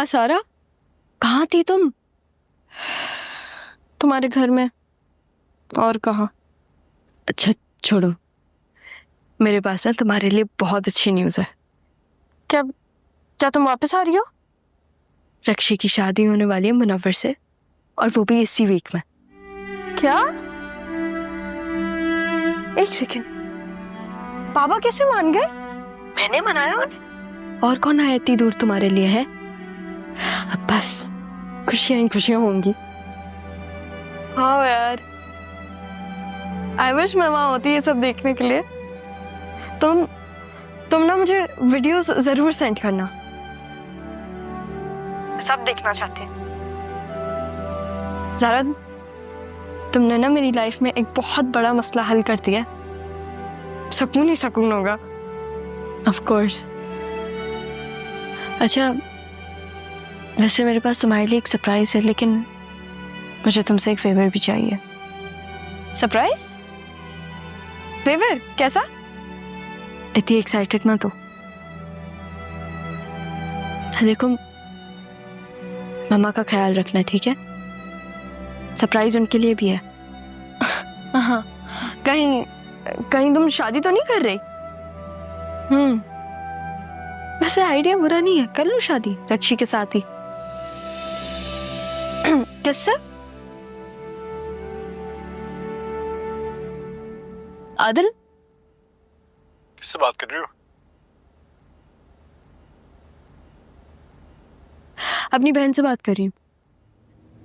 हाँ सारा, कहाँ थी तुम? तुम्हारे घर में, और कहाँ। अच्छा छोड़ो, मेरे पास ना तुम्हारे लिए बहुत अच्छी न्यूज़ है। क्या क्या तुम वापस आ रही हो? रक्षी की शादी होने वाली है मुनव्वर से, और वो भी इसी वीक में। क्या? एक सेकेंड, पापा कैसे मान गए? मैंने मनाया उन्हें, और कौन आया इतनी दूर तुम्हारे लिए है। अब बस खुशियां ही खुशियां होंगी। हाँ यार, आई विश मैं वहां होती ये सब देखने के लिए। तुम ना मुझे वीडियोस जरूर सेंड करना, सब देखना चाहती हूँ। ज़ारा, तुमने ना मेरी लाइफ में एक बहुत बड़ा मसला हल कर दिया। सुकून ही सुकून होगा। Of course. अच्छा, वैसे मेरे पास तुम्हारे लिए एक सरप्राइज है, लेकिन मुझे तुमसे एक फेवर भी चाहिए। सरप्राइज? फेवर? कैसा? इतनी एक्साइटेड मत हो। देखो, मम्मा का ख्याल रखना, ठीक है? सरप्राइज उनके लिए भी है। हाँ, कहीं तुम शादी तो नहीं कर रही? वैसे आइडिया बुरा नहीं है, कर लो शादी रक्षी के साथ ही। किससे? आदिल? किससे बात कर रही हो? अपनी बहन से बात कर रही हूँ।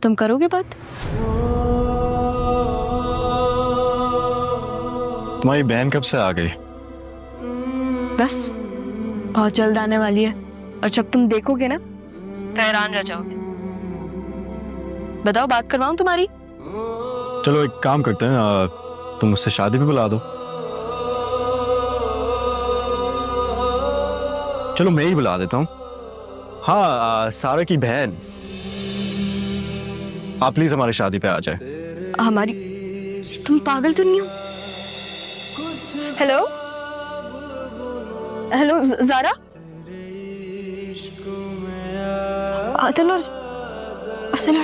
तुम करोगे बात? तुम्हारी बहन कब से आ गई? बस बहुत जल्द आने वाली है, और जब तुम देखोगे ना तो हैरान रह जाओगे। बताओ, बात करवाऊं तुम्हारी? चलो एक काम करते हैं, तुम मुझसे शादी भी बुला दो। चलो मैं ही बुला देता हूँ। हाँ, सारा की बहन, आप प्लीज हमारी शादी पे आ जाए। हमारी? तुम पागल तो नहीं हो? Hello hello, Zaara? आदिल और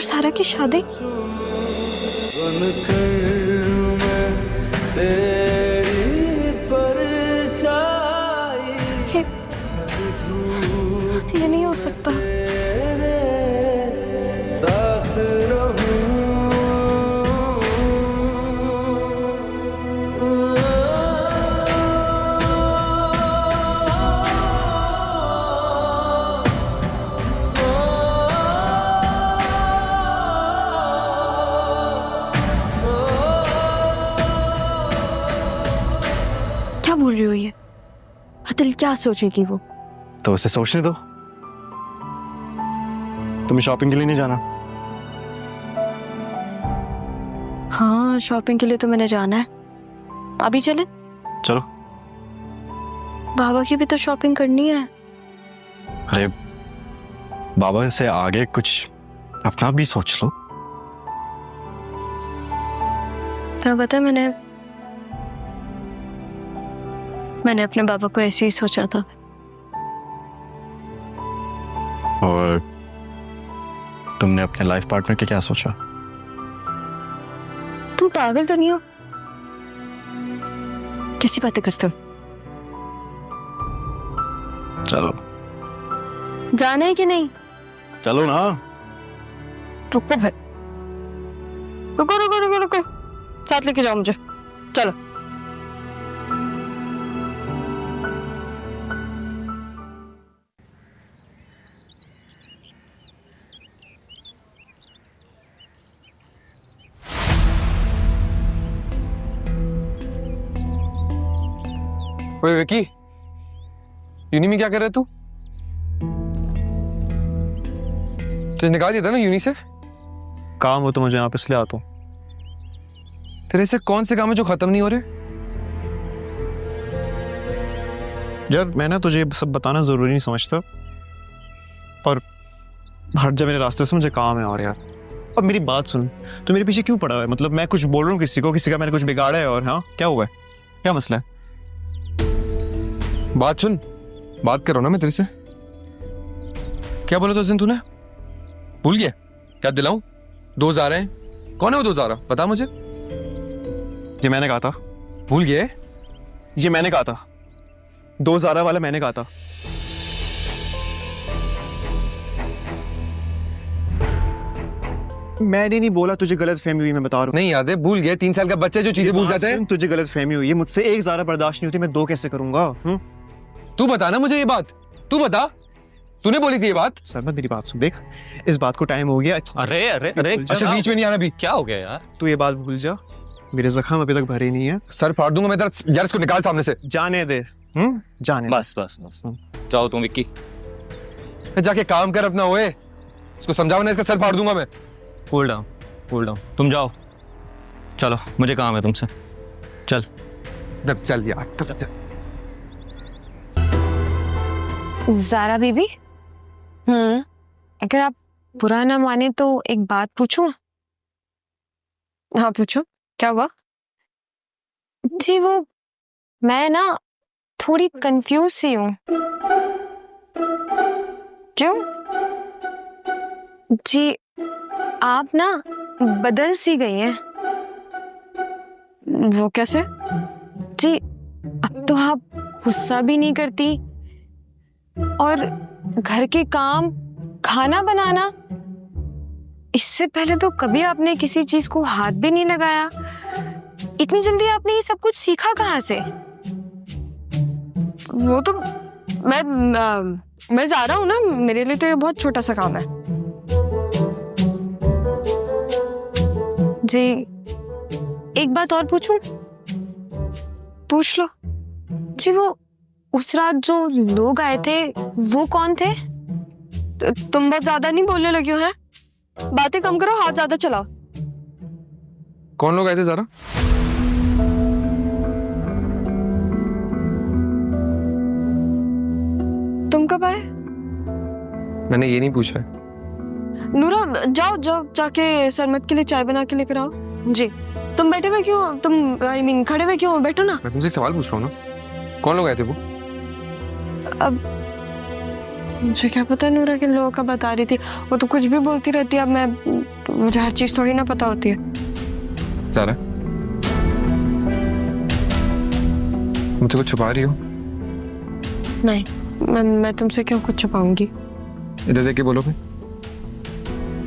सारा की शादी? ये नहीं हो सकता। क्या बोल रही हो ये? आदिल क्या सोचेगी वो? तो उसे सोचने दो। तुम्हें शॉपिंग के लिए नहीं जाना? हाँ, शॉपिंग के लिए तो मैंने जाना है। अभी चले? चलो। बाबा की भी तो शॉपिंग करनी है। अरे बाबा से आगे कुछ अपना भी सोच लो। क्या पता, मैंने अपने बाबा को ऐसे ही सोचा था। और तुमने अपने लाइफ पार्टनर के क्या सोचा? तुम पागल तो नहीं हो? कैसी बातें करते हो? चलो। जाना है कि नहीं? चलो ना। रुको भाई, रुको रुको रुको रुको, साथ लेके जाओ मुझे। चलो। ओए विकी, यूनी में क्या कर रहा है तू? तुझे निकाल दिया था ना यूनी से? काम हो तो मुझे यहाँ पे इसलिए आता हूँ। तेरे से कौन से काम है जो खत्म नहीं हो रहे? यार मैं ना तुझे सब बताना जरूरी नहीं समझता, पर हट जा मेरे रास्ते से, मुझे काम है। और यार अब मेरी बात सुन, तो मेरे पीछे क्यों पड़ा है? मतलब मैं कुछ बोल रहा हूँ किसी का मैंने कुछ बिगाड़ा है? और हाँ, क्या हुआ है? क्या मसला है? बात सुन, बात कर रहा हूं ना मैं तेरे से। क्या बोला था उस दिन तूने? भूल गया? क्या दिलाऊं? 2 जा रहे हैं। कौन है वो 2 जा रहा? बता मुझे। ये मैंने कहा था, भूल गए? ये मैंने कहा था, 2 ज़ारा वाला मैंने कहा था। मैंने नहीं बोला, तुझे गलत फहमी हुई, मैं बता रहा हूँ। नहीं याद है, भूल गए। 3 साल का बच्चा जो चीजें भूल जाता है। तुझे गलत फहमी हुई है, मुझसे 1 ज़ारा बर्दाश्त नहीं होती, मैं 2 कैसे करूंगा? तू बता ना मुझे ये बात, तू बता। तूने बोली थी ये बात। सरमत मेरी बात सुन, देख इस बात को टाइम हो गया। अरे अरे अरे अच्छा बीच में नहीं आना भी। क्या हो गया यार? तू ये बात भूल जा, मेरे जख्म अभी तक भरे नहीं है। सर फाड़ दूंगा मैं तेरा। यार इसको निकाल सामने से। जाने दे, जाने बस बस बस जाओ तुम विक्की। जाके काम कर अपना। ओए इसको समझाओ ना, इसका सर फाड़ दूंगा मैं। कूल डाउन, तुम जाओ। चलो मुझे काम है तुमसे। चल दब चल यार। ज़ारा बीबी, अगर आप बुरा ना माने तो एक बात पूछूं? हाँ पूछो, क्या हुआ? जी वो मैं ना थोड़ी कंफ्यूज सी हूँ। क्यों? जी आप ना बदल सी गई हैं। वो कैसे? जी अब तो आप गुस्सा भी नहीं करती और घर के काम, खाना बनाना, इससे पहले तो कभी आपने किसी चीज को हाथ भी नहीं लगाया। इतनी जल्दी आपने ये सब कुछ सीखा कहाँ से? वो तो मैं जा रहा हूँ ना, मेरे लिए तो ये बहुत छोटा सा काम है। जी एक बात और पूछूं? पूछ लो। जी वो उस रात जो लोग आए थे वो कौन थे? तुम बहुत ज्यादा नहीं बोलने लगी हो, हैं? बातें कम करो, हाथ ज्यादा चलाओ। कौन लोग आए थे ज़ारा? तुम कब आए? मैंने ये नहीं पूछा है। नूरा जाओ जाके सरमत के लिए चाय बना के लेकर आओ। जी तुम बैठे हुए क्यों? तुम आई मीन खड़े हुए क्यों? बैठो ना। मैं तुमसे एक सवाल पूछ रहा हूँ ना, कौन लोग आए थे वो? अब मुझे क्या पता नूरा किन लोगों का बता रही थी, वो तो कुछ भी बोलती रहती है। अब मुझे हर चीज थोड़ी ना पता होती है। ज़ारा मुझसे कुछ छुपा रही हो? नहीं मैं तुमसे क्यों कुछ छुपाऊंगी? इधर देख के बोलो फिर।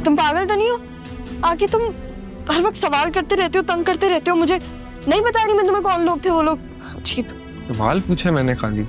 तुम पागल तो नहीं हो? आके तुम हर वक्त सवाल करते रहते हो, तंग करते रहते हो। मुझे नहीं बता रही मैं तुम्हें कौन लोग थे वो लोग। अजीब। सवाल पूछा मैंने खाली।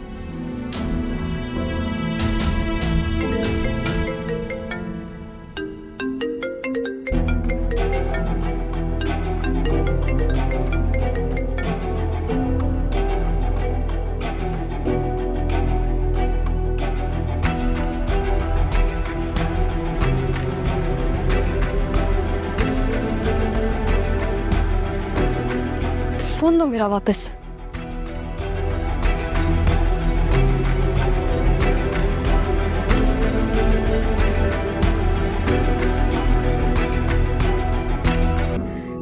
फोन दो मेरा वापस।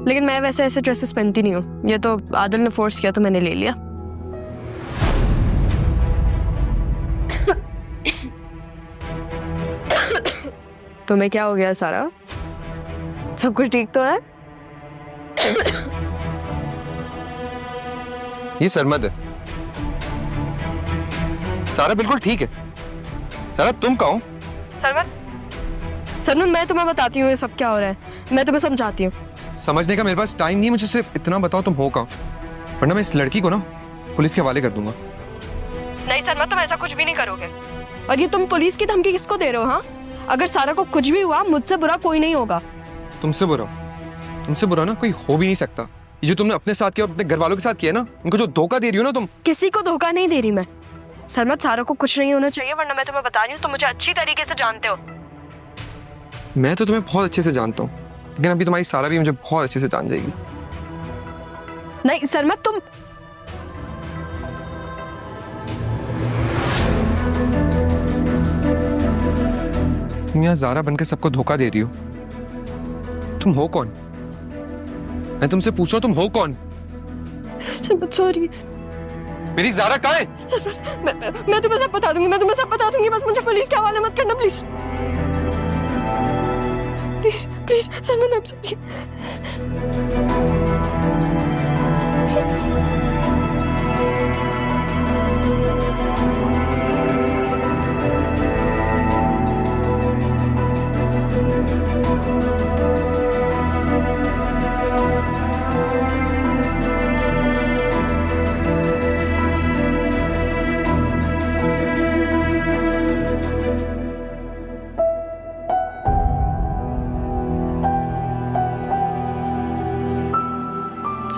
लेकिन मैं वैसे ऐसे ड्रेसेस पहनती नहीं हूँ, ये तो आदिल ने फोर्स किया तो मैंने ले लिया। तुम्हें क्या हो गया सारा? सब कुछ ठीक तो है? ये सरमत है। सारा बिल्कुल ठीक है। सारा तुम कहो। सरमत मैं तुम्हें बताती हूँ ये सब क्या हो रहा है। मैं तुम्हें समझाती हूँ। समझने का मेरे पास टाइम नहीं, मुझे सिर्फ इतना बताओ तुम हो कहाँ, वरना मैं इस लड़की को ना पुलिस के हवाले कर दूंगा। नहीं सरमत तुम ऐसा कुछ भी नहीं करोगे। और ये तुम पुलिस की धमकी किसको दे रहे हो? हाँ अगर सारा को कुछ भी हुआ मुझसे बुरा कोई नहीं होगा। तुमसे बुरा ना कोई हो भी नहीं सकता। ये जो तुमने अपने साथ किया, अपने घर वालों के साथ किया ना, उनको जो धोखा दे रही हो ना तुम। किसी को धोखा नहीं दे रही मैं। सरमत सारा को कुछ नहीं होना चाहिए, वरना मैं तुम्हें बता रही हूँ तुम मुझे अच्छी तरीके से जानते हो। मैं तो तुम्हें बहुत अच्छे से जानता हूँ, लेकिन अभी तुम्हारी सारा भी मुझे बहुत अच्छे से जान जाएगी। नहीं सरमत तुम यहाँ ज़ारा बनकर सबको धोखा दे रही हो। तुम हो कौन? मैं तुमसे पूछ रहा हूँ, तुम हो कौन? सरमत सॉरी। मेरी ज़ारा कहाँ है? सरमत मैं तुम्हें सब बता दूंगी, बस मुझे पुलिस के हवाले मत करना प्लीज। प्लीज प्लीज सलमान, आप सॉरी।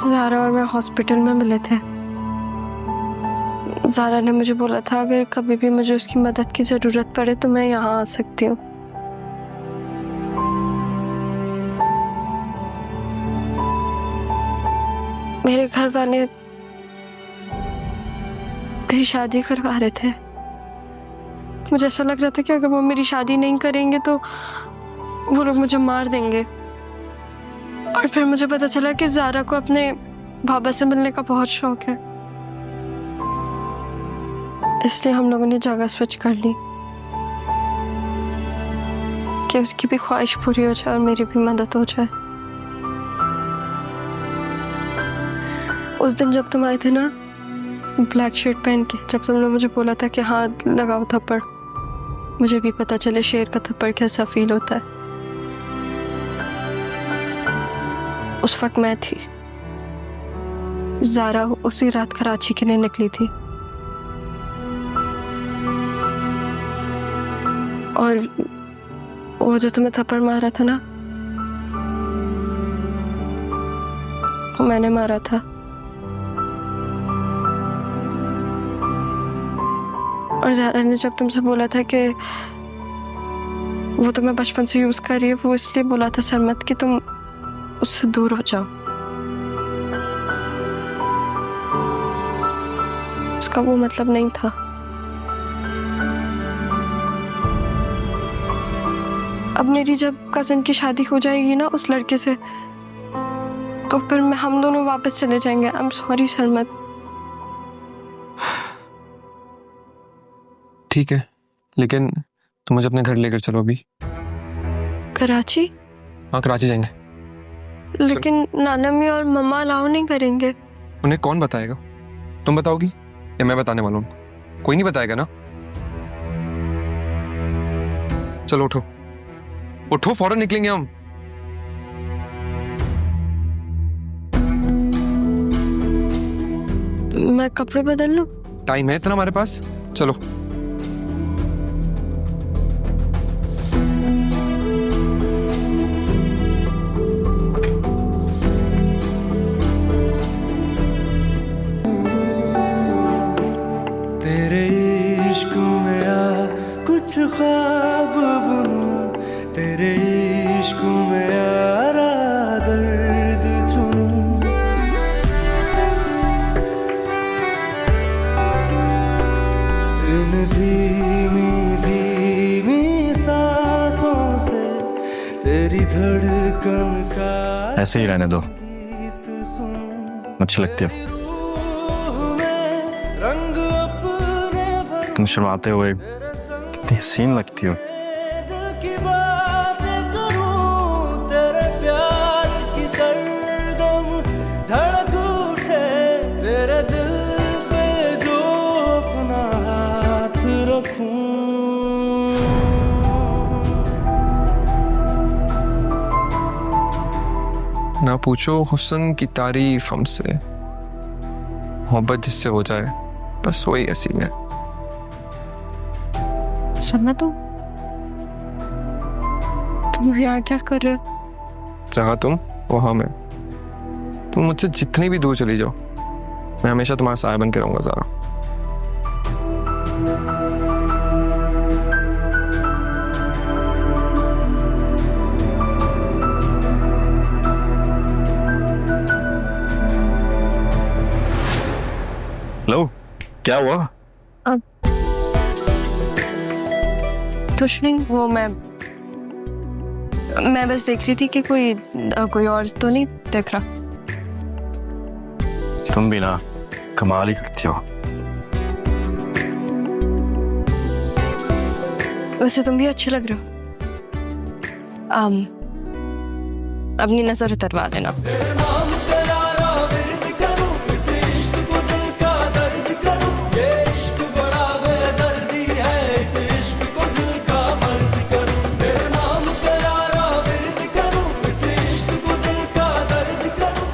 ज़ारा और मैं हॉस्पिटल में मिले थे। ज़ारा ने मुझे बोला था अगर कभी भी मुझे उसकी मदद की ज़रूरत पड़े तो मैं यहाँ आ सकती हूँ। मेरे घर वाले मेरी शादी करवा रहे थे। मुझे ऐसा लग रहा था कि अगर वो मेरी शादी नहीं करेंगे तो वो लोग मुझे मार देंगे। और फिर मुझे पता चला कि ज़ारा को अपने बाबा से मिलने का बहुत शौक है, इसलिए हम लोगों ने जगह स्विच कर ली कि उसकी भी ख्वाहिश पूरी हो जाए और मेरी भी मदद हो जाए। उस दिन जब तुम आए थे ना ब्लैक शर्ट पहन के, जब तुमने मुझे बोला था कि हाँ लगाओ थप्पड़, मुझे भी पता चले शेर का थप्पड़ कैसा फील होता है। उस वक्त मैं थी, ज़ारा उसी रात कराची के लिए निकली थी और वो जो तुम्हें थप्पड़ मारा था ना वो मैंने मारा था। और ज़ारा ने जब तुमसे बोला था कि वो तुम्हें बचपन से यूज कर रही है, वो इसलिए बोला था सरमत कि तुम उससे दूर हो जाओ। उसका वो मतलब नहीं था। अब मेरी जब कजन की शादी हो जाएगी ना उस लड़के से, तो फिर हम दोनों वापस चले जाएंगे। I am sorry Sarmat. ठीक है, लेकिन तुम मुझे अपने घर लेकर चलो अभी। कराची? हाँ, कराची जाएंगे। लेकिन नानम्मी और मम्मा अलाउ नहीं करेंगे। उन्हें कौन बताएगा? तुम बताओगी या मैं बताने वाला हूँ? कोई नहीं बताएगा ना। चलो उठो उठो, फौरन निकलेंगे हम। मैं कपड़े बदल लूं? टाइम है इतना हमारे पास, चलो। तेरे इश्क में आ कुछ ख्वाब बुनूं, तेरे इश्क में आ दर्द चुनूं। इन धीमी धीमी सांसों से तेरी धड़कन का ऐसे ही रहने दो, गीत सुनूं। अच्छी लगती हो। रंग अपने भर तुम शर्माते हुए कितनी हसीन लगती हो। दिल की बातें करूं, तेरे प्यार की सरगम धड़क उठे, तेरे दिल पे जो अपना हाथ रखूं। ना पूछो हुस्न की तारीफ हमसे, मोहब्बत जिससे हो जाए बस वही हसी में। शर्मा तुम यहाँ क्या कर रहे हो? जहाँ तुम वहाँ मैं। तुम मुझसे जितनी भी दूर चली जाओ, मैं हमेशा तुम्हारा साया बन के रहूंगा ज़ारा। लो, क्या हुआ? कुछ नहीं, वो मैं बस देख रही थी कि कोई और तो नहीं देख रहा। तुम भी ना कमाल ही करती हो। वैसे तुम भी अच्छे लग रहे हो। अपनी नजर उतरवा देना। तेरे नाम का यारा विरद करूं, इस इश्क को दिल का दर्द करूं, ये इश्क बड़ा बेदर्दी है, इस इश्क को दिल का मर्ज करूं। तेरे नाम का यारा विरद करूं, इस इश्क को दिल का दर्द करूं।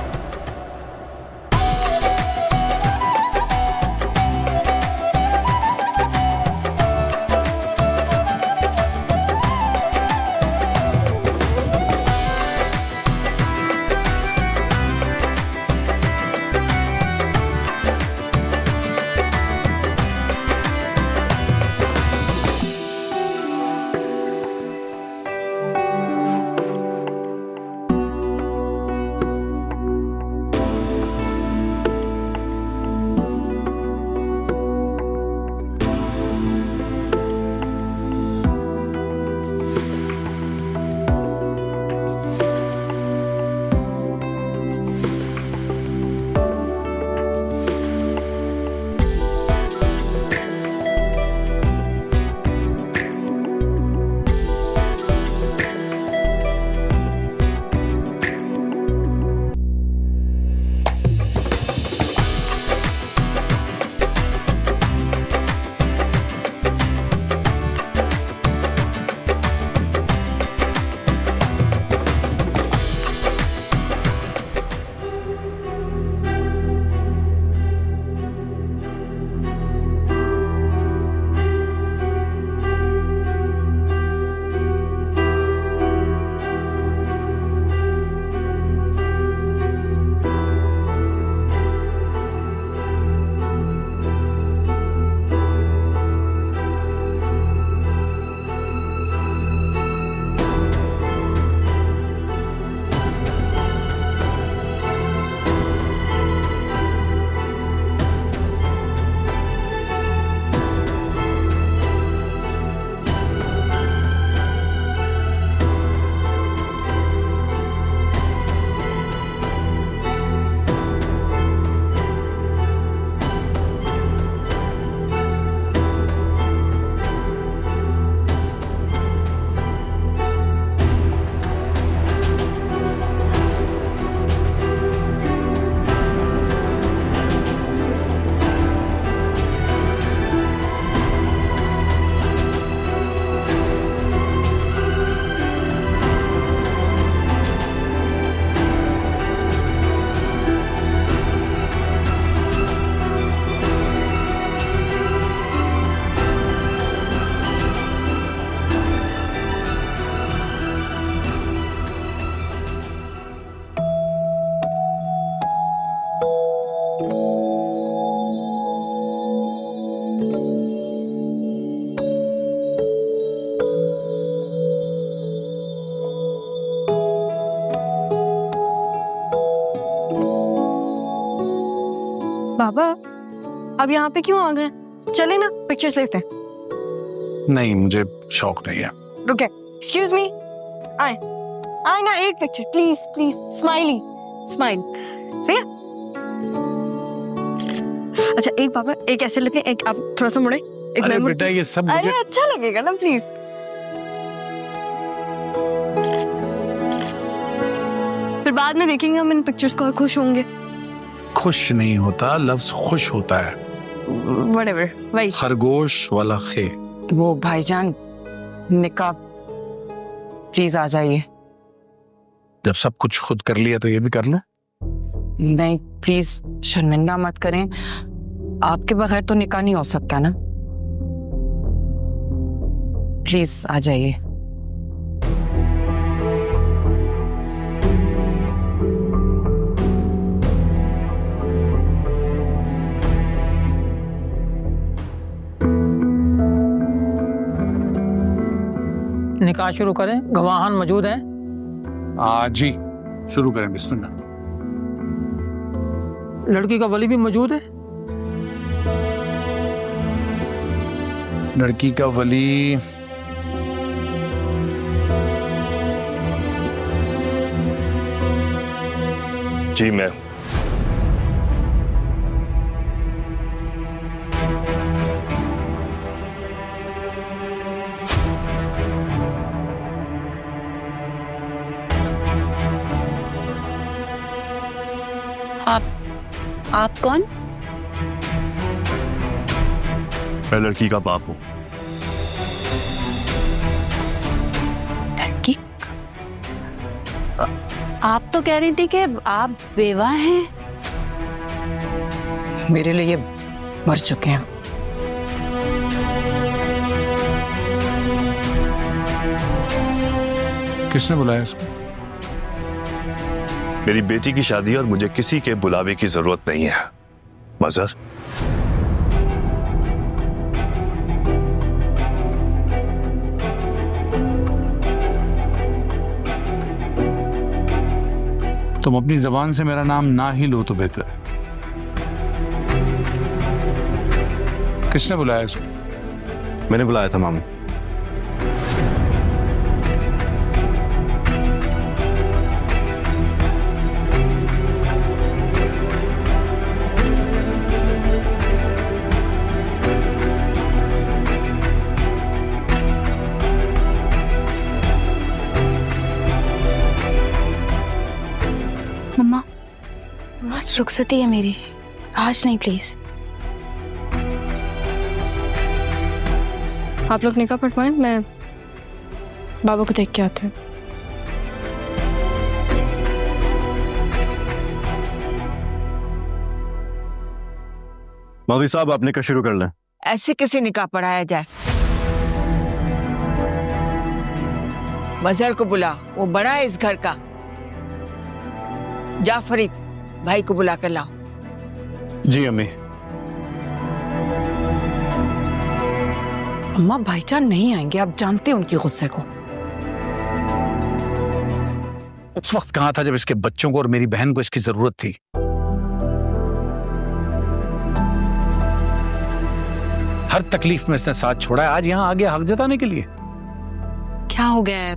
बाबा अब यहाँ पे क्यों आ गए? चले ना पिक्चर्स लेते हैं। नहीं, मुझे शौक नहीं है। रुके, एक्सक्यूज मी, आए आए ना, एक picture please please, smiley smile से। अच्छा एक बाबा, एक ऐसे लगे, एक आप थोड़ा सा मुड़े, एक अरे मैं मुड़ बेटा, ये सब अरे मुझे अच्छा लगेगा ना, प्लीज। फिर बाद में देखेंगे हम इन पिक्चर्स को और खुश होंगे। खुश नहीं होता, लफ्ज खुश होता है। व्हाटएवर, वही। खरगोश वाला खे। वो भाईजान, निकाब प्लीज आ जाइए। जब सब कुछ खुद कर लिया तो ये भी करना। नहीं प्लीज, शर्मिंदा मत करें, आपके बगैर तो निकाह नहीं हो सकता ना। प्लीज आ जाइए। निकाह शुरू करें, गवाहान मौजूद हैं। जी शुरू करें, बिस्मिल्लाह। लड़की का वली भी मौजूद है। लड़की का वली जी मैं हूं। आप कौन? मैं लड़की का बाप हूँ। लड़की? आप तो कह रही थी कि आप बेवा हैं। मेरे लिए मर चुके हैं। किसने बुलाया इसको? मेरी बेटी की शादी है और मुझे किसी के बुलावे की जरूरत नहीं है। मजहर, तुम अपनी जबान से मेरा नाम ना ही लो तो बेहतर है। किसने बुलाया इसको? मैंने बुलाया था मामू। मम्मा, आज रुखसती है मेरी, आज नहीं प्लीज। आप लोग निकाह पढ़वाएं, मैं बाबा को देख के आते हैं। मौलवी साहब, आप निकाह शुरू कर लें। ऐसे किसी निकाह पढ़ाया जाए? मजहर को बुला, वो बड़ा है इस घर का। जा फरीद, भाई को बुला कर लाओ। जी अम्मी। अम्मा, भाईजान नहीं आएंगे, आप जानते हैं उनके गुस्से को। उस वक्त कहा था जब इसके बच्चों को और मेरी बहन को इसकी जरूरत थी। हर तकलीफ में इसने साथ छोड़ा है, आज यहां आ गया हक जताने के लिए। क्या हो गया है?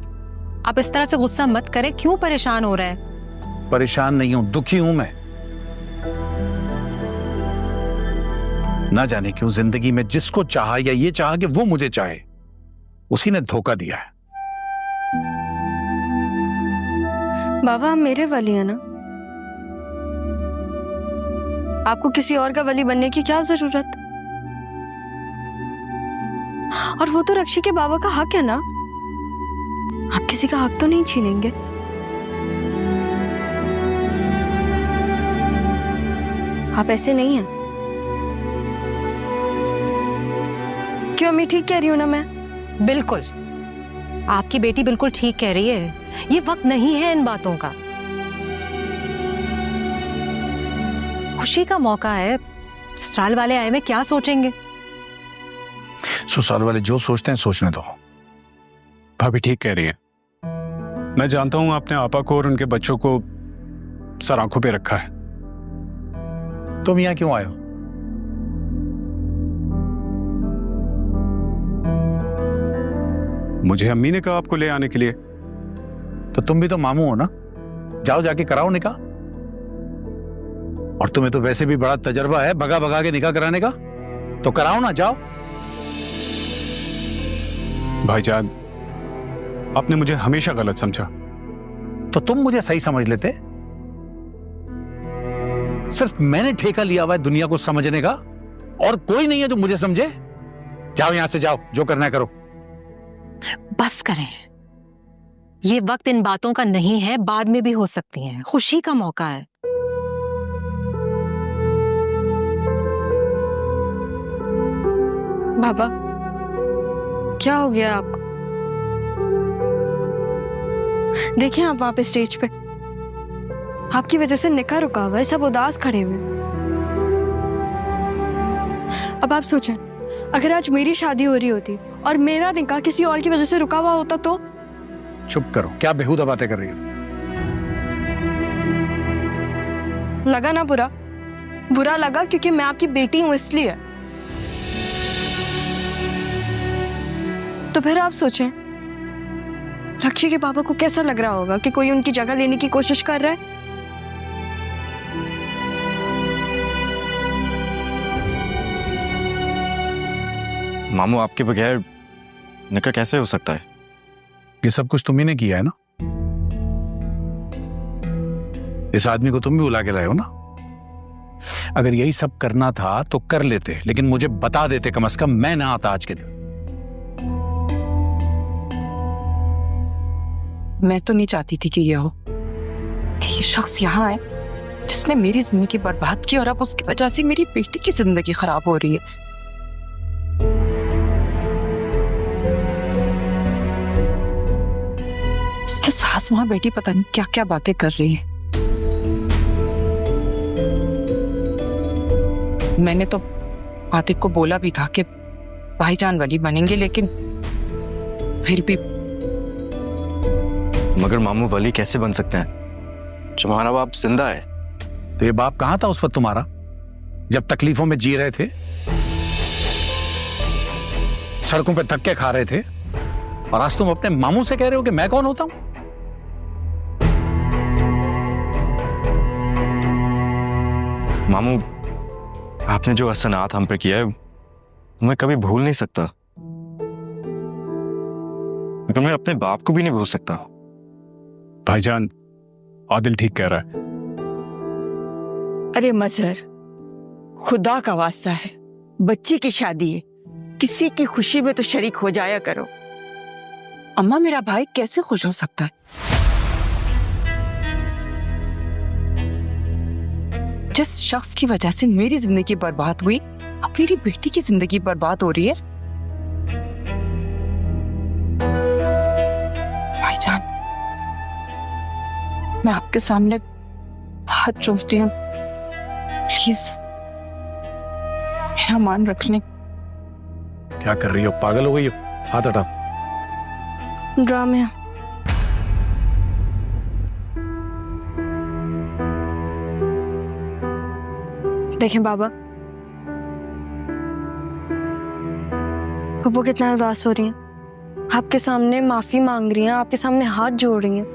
आप इस तरह से गुस्सा मत करें, क्यों परेशान हो रहे हैं? परेशान नहीं हूं, दुखी हूं मैं। ना जाने क्यों जिंदगी में जिसको चाहा या ये चाहा कि वो मुझे चाहे, उसी ने धोखा दिया है। बाबा, आप मेरे वली है ना, आपको किसी और का वली बनने की क्या जरूरत? और वो तो रक्षी के बाबा का हक है ना, आप किसी का हक तो नहीं छीनेंगे। आप ऐसे नहीं हैं। क्यों अम्मी, ठीक कह रही हूं ना मैं? बिल्कुल, आपकी बेटी बिल्कुल ठीक कह रही है। ये वक्त नहीं है इन बातों का। खुशी का मौका है, ससुराल वाले आए में क्या सोचेंगे? ससुराल वाले जो सोचते हैं सोचने दो। भाभी ठीक कह रही है। मैं जानता हूं आपने आपा को और उनके बच्चों को सर आंखों पे रखा है। तुम यहां क्यों आए हो? मुझे अम्मी ने कहा आपको ले आने के लिए। तो तुम भी तो मामू हो ना, जाओ जाके कराओ निकाह। और तुम्हें तो वैसे भी बड़ा तजर्बा है भगा भगा के निकाह कराने का, तो कराओ ना, जाओ। भाईजान, आपने मुझे हमेशा गलत समझा, तो तुम मुझे सही समझ लेते। सिर्फ मैंने ठेका लिया हुआ है दुनिया को समझने का, और कोई नहीं है जो मुझे समझे। जाओ यहां से, जाओ, जो करना है करो। बस करें, ये वक्त इन बातों का नहीं है, बाद में भी हो सकती हैं। खुशी का मौका है। बाबा, क्या हो गया आपको? देखिए आप वहां पे स्टेज पे, आपकी वजह से निकाह रुका हुआ है, सब उदास खड़े हुए। अब आप सोचें, अगर आज मेरी शादी हो रही होती और मेरा निकाह किसी और की वजह से रुका हुआ होता तो? चुप करो, क्या बेहुदा बातें कर रही हो? लगा ना बुरा? बुरा लगा क्योंकि मैं आपकी बेटी हूं इसलिए। तो फिर आप सोचें, रक्षी के पापा को कैसा लग रहा होगा कि कोई उनकी जगह लेने की कोशिश कर रहा है। मामू, आपके बगैर निकाह कैसे हो सकता है? ये सब कुछ तुम ही ने किया है ना? इस आदमी को तुम भी बुला के लाए हो ना? अगर यही सब करना था तो कर लेते, लेकिन मुझे बता देते, कम से कम मैं ना आता आज के दिन। मैं तो नहीं चाहती थी कि ये हो, कि ये शख्स यहाँ आए जिसने मेरी जिंदगी बर्बाद की और अब उसकी वजह से मेरी बेटी की जिंदगी खराब हो रही है। उसके सास वहां बेटी पता नहीं क्या क्या बातें कर रही है। मैंने तो आतिक को बोला भी था कि भाईजान वली बनेंगे, लेकिन फिर भी। मगर मामू वली कैसे बन सकते हैं जब हमारा बाप जिंदा है? तो ये बाप कहां था उस वक्त तुम्हारा, जब तकलीफों में जी रहे थे, सड़कों पे धक्के खा रहे थे, और आज तुम अपने मामू से कह रहे हो कि मैं कौन होता हूं? मामू, आपने जो एहसानात हम पे किया है मैं कभी भूल नहीं सकता, मगर मैं अपने बाप को भी नहीं भूल सकता। भाईजान, आदिल ठीक कह रहा है। अरे मजहर, खुदा का वास्ता है, बच्ची की शादी है, किसी की खुशी में तो शरीक हो जाया करो। अम्मा, मेरा भाई कैसे खुश हो सकता है? जिस शख्स की वजह से मेरी जिंदगी बर्बाद हुई, अब मेरी बेटी की जिंदगी बर्बाद हो रही है। भाईजान, मैं आपके सामने हाथ जोड़ती हूँ, प्लीज मेरा मान रख लें। क्या कर रही हो, पागल हो गई हो? हाथ हटाओ। ड्रामे। देखें बाबा, वो कितना उदास हो रही हैं, आपके सामने माफी मांग रही हैं, आपके सामने हाथ जोड़ रही हैं।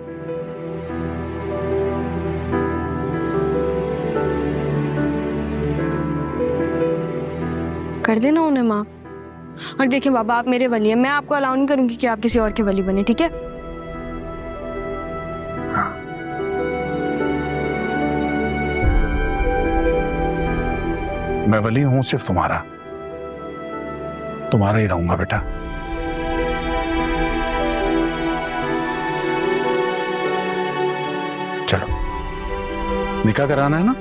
कर देना उन्हें माफ। और देखिए बाबा, आप मेरे वली हैं, मैं आपको अलाउ नहीं करूंगी कि आप किसी और के वली बने, ठीक है? मैं वली हूं सिर्फ तुम्हारा, तुम्हारा ही रहूंगा बेटा। चलो, निकाह कराना है ना?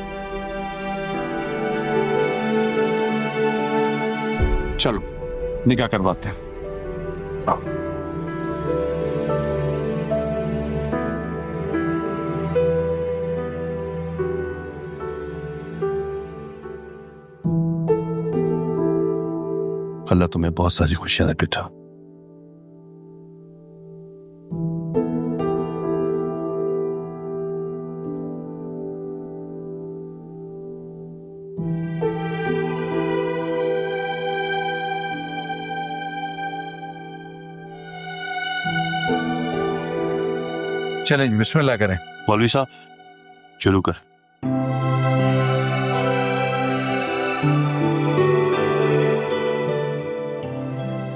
चलो निकाह करवाते हैं। अल्लाह तुम्हें बहुत सारी खुशियां दे बेटा। चलें जी, बिस्मिल्लाह करें। मौलवी साहब, शुरू कर।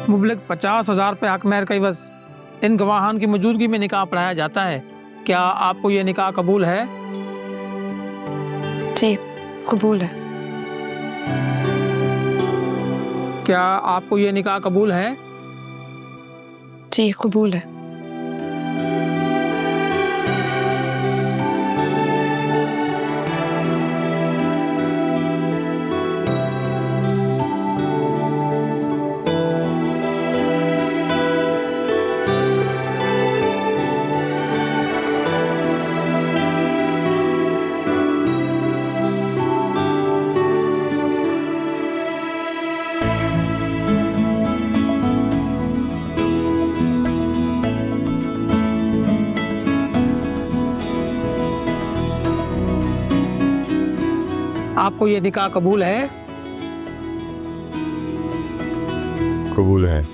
मुबलक 50,000 पे हक महर का बस इन गवाहान की मौजूदगी में निकाह पढ़ाया जाता है। क्या आपको ये निकाह कबूल है? जी कबूल है। क्या आपको ये निकाह कबूल है? जी कबूल है। आपको ये निकाह कबूल है? कबूल है।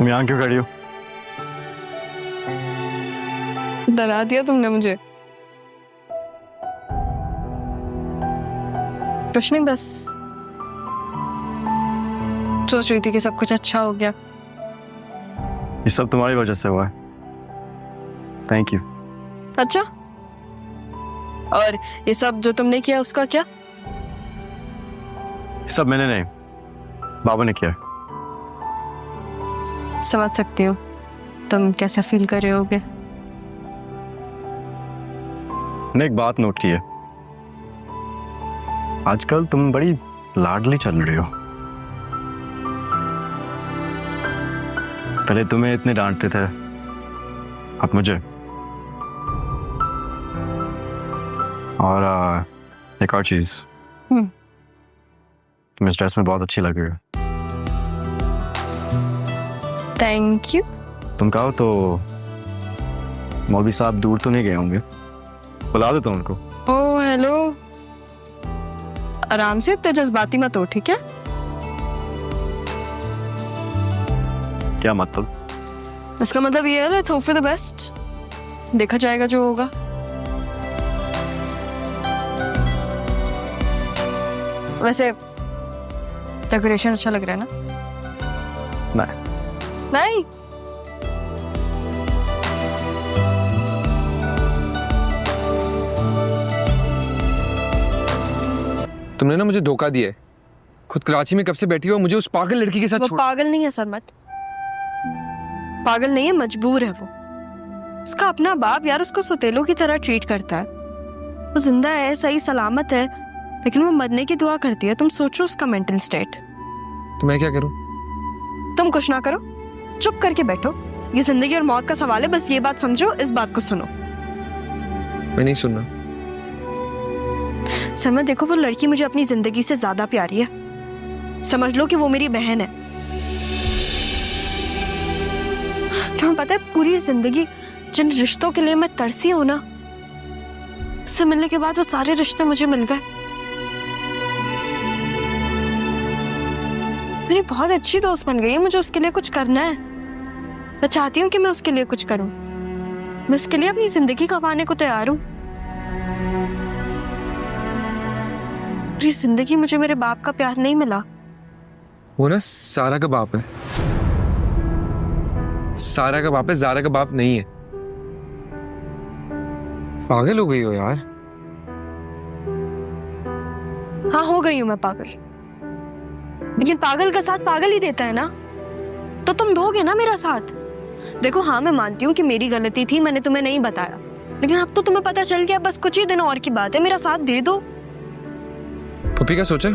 तुम यहाँ क्यों खड़ी हो? डरा दिया तुमने मुझे। कुछ नहीं, बस सोच रही थी कि सब कुछ अच्छा हो गया। ये सब तुम्हारी वजह से हुआ है। Thank you. अच्छा, और ये सब जो तुमने किया उसका क्या? ये सब मैंने नहीं, बाबा ने किया। समझ सकती हो तुम कैसा फील कर रहे होगे। मैंने एक बात नोट की है, आजकल तुम बड़ी लाडली चल रही हो। पहले तुम्हें इतने डांटते थे, अब मुझे। और एक और चीज, तुम इस ड्रेस में बहुत अच्छी लग रही हो। Thank you. तुम कहो तो मौलवी साहब दूर तो नहीं गए होंगे, बुला देता हूं उनको। ओ हेलो, आराम से, इतने जज्बाती मत हो, ठीक है? क्या मतलब? इसका मतलब ये है, let's hope for the best. देखा जाएगा जो होगा। वैसे डेकोरेशन अच्छा लग रहा है ना? नहीं। नहीं? तुमने ना मुझे धोखा दिया है। खुद कराची में कब से बैठी हो, मुझे उस पागल लड़की के साथ वो छोड़। पागल नहीं है सरमत, पागल नहीं है, मजबूर है वो। उसका अपना बाप यार उसको सौतेलों की तरह ट्रीट करता है। वो जिंदा है, सही सलामत है, लेकिन वो मरने की दुआ करती है। तुम सोचो उसका मेंटल स्टेट। तो मैं क्या करूं? तुम कुछ ना करो, चुप करके बैठो। ये जिंदगी और मौत का सवाल है, बस ये बात समझो, इस बात को सुनो। मैं नहीं सुनना। सरमत देखो, वो लड़की मुझे अपनी जिंदगी से ज्यादा प्यारी है। समझ लो कि वो मेरी बहन है। तुम्हें पता है, पूरी जिंदगी जिन रिश्तों के लिए मैं तरसी हूं ना, उससे मिलने के बाद वो सारे रिश्ते मुझे मिल गए। मेरी बहुत अच्छी दोस्त बन गई है। मुझे उसके लिए कुछ करना है। मैं चाहती हूँ कि मैं उसके लिए कुछ करूं। मैं उसके लिए अपनी जिंदगी गंवाने को तैयार हूं। पूरी जिंदगी मुझे मेरे बाप का प्यार नहीं मिला। वो ना सारा का बाप है। सारा का बाप है, जारा का बाप नहीं है। पागल हो गई हो यार। हाँ, हो गई हूं मैं पागल, लेकिन पागल का साथ पागल ही देता है ना। तो तुम दोगे ना मेरा साथ? देखो हाँ, मैं मानती हूँ कि मेरी गलती थी, मैंने तुम्हें नहीं बताया, लेकिन अब तो तुम्हें पता चल गया। बस कुछ ही दिन और की बात है, मेरा साथ दे दो। पुप्पी का सोचा?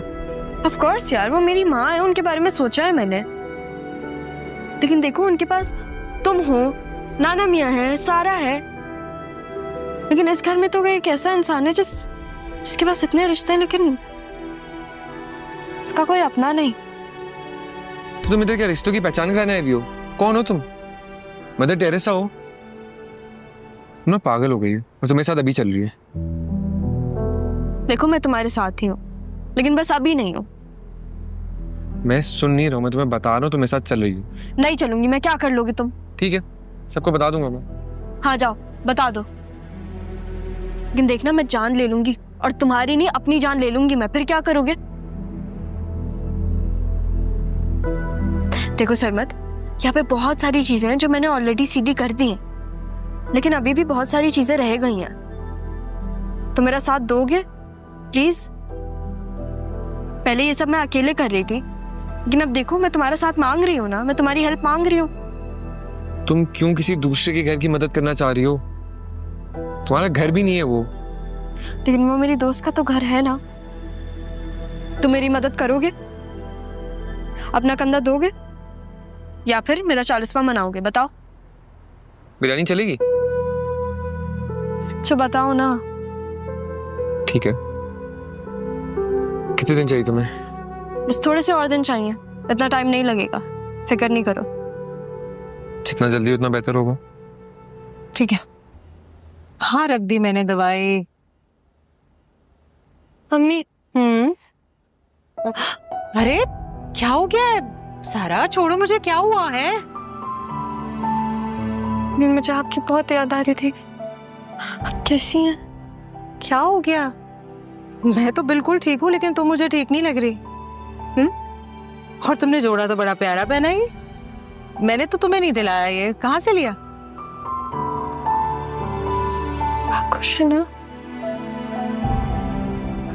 ऑफ कोर्स यार, वो मेरी माँ है, उनके बारे में सोचा है मैंने। लेकिन देखो, उनके पास तुम हो, नाना मियाँ है, सारा है, लेकिन इस घर में तो एक ऐसा इंसान है जिसके पास इतने रिश्ते हैं, लेकिन उसका कोई अपना नहीं। तो तुम इधर क्या रिश्तों की पहचान कराने आई हो? कौन हो तुम? मदर टेरेसा हो? तुम ना पागल हो गई हो और तुम्हारे साथ अभी चल रही है। देखो, मैं तुम्हारे साथ ही हूँ, लेकिन बस अभी नहीं हूँ। मैं सुन नहीं रहा हूँ, मैं तुम्हें बता रहा हूँ, तुम्हारे साथ चल रही हूँ। नहीं चलूंगी मैं। क्या कर लोगे तुम? ठीक है, सबको बता दूंगा मैं। हाँ जाओ, बता दो, लेकिन देखना मैं जान ले लूंगी, और तुम्हारी नहीं अपनी जान ले लूंगी मैं। फिर क्या करोगे? देखो सरमत, यहाँ पे बहुत सारी चीजें हैं जो मैंने ऑलरेडी सीधी कर दी हैं, लेकिन अभी भी बहुत सारी चीजें रह गई हैं। तो मेरा साथ दोगे प्लीज? पहले ये सब मैं अकेले कर रही थी, लेकिन अब देखो मैं तुम्हारा साथ मांग रही हूँ ना, मैं तुम्हारी हेल्प मांग रही हूँ। तुम क्यों किसी दूसरे के घर की मदद करना चाह रही हो? तुम्हारा घर भी नहीं है वो। लेकिन वो मेरी दोस्त का तो घर है ना। तुम मेरी मदद करोगे? अपना कंधा दोगे या फिर मेरा 40वां मनाओगे? बताओ। बिरयानी चलेगी? अच्छा बताओ ना। ठीक है। कितने दिन चाहिए तुम्हें? बस थोड़े से और दिन चाहिए, इतना टाइम नहीं लगेगा, फिक्र नहीं करो। जितना जल्दी उतना बेहतर होगा। ठीक है। हाँ, रख दी मैंने दवाई। मम्मी। अरे क्या हो गया है? सारा छोड़ो मुझे, क्या हुआ है? मम्मी मुझे आपकी बहुत याद आ रही थी। आप कैसी हैं? क्या हो गया? मैं तो बिल्कुल ठीक हूँ, लेकिन तुम मुझे ठीक नहीं लग रही। और तुमने जोड़ा तो बड़ा प्यारा पहना है। मैंने तो तुम्हें नहीं दिलाया, ये कहाँ से लिया? आप खुश है ना?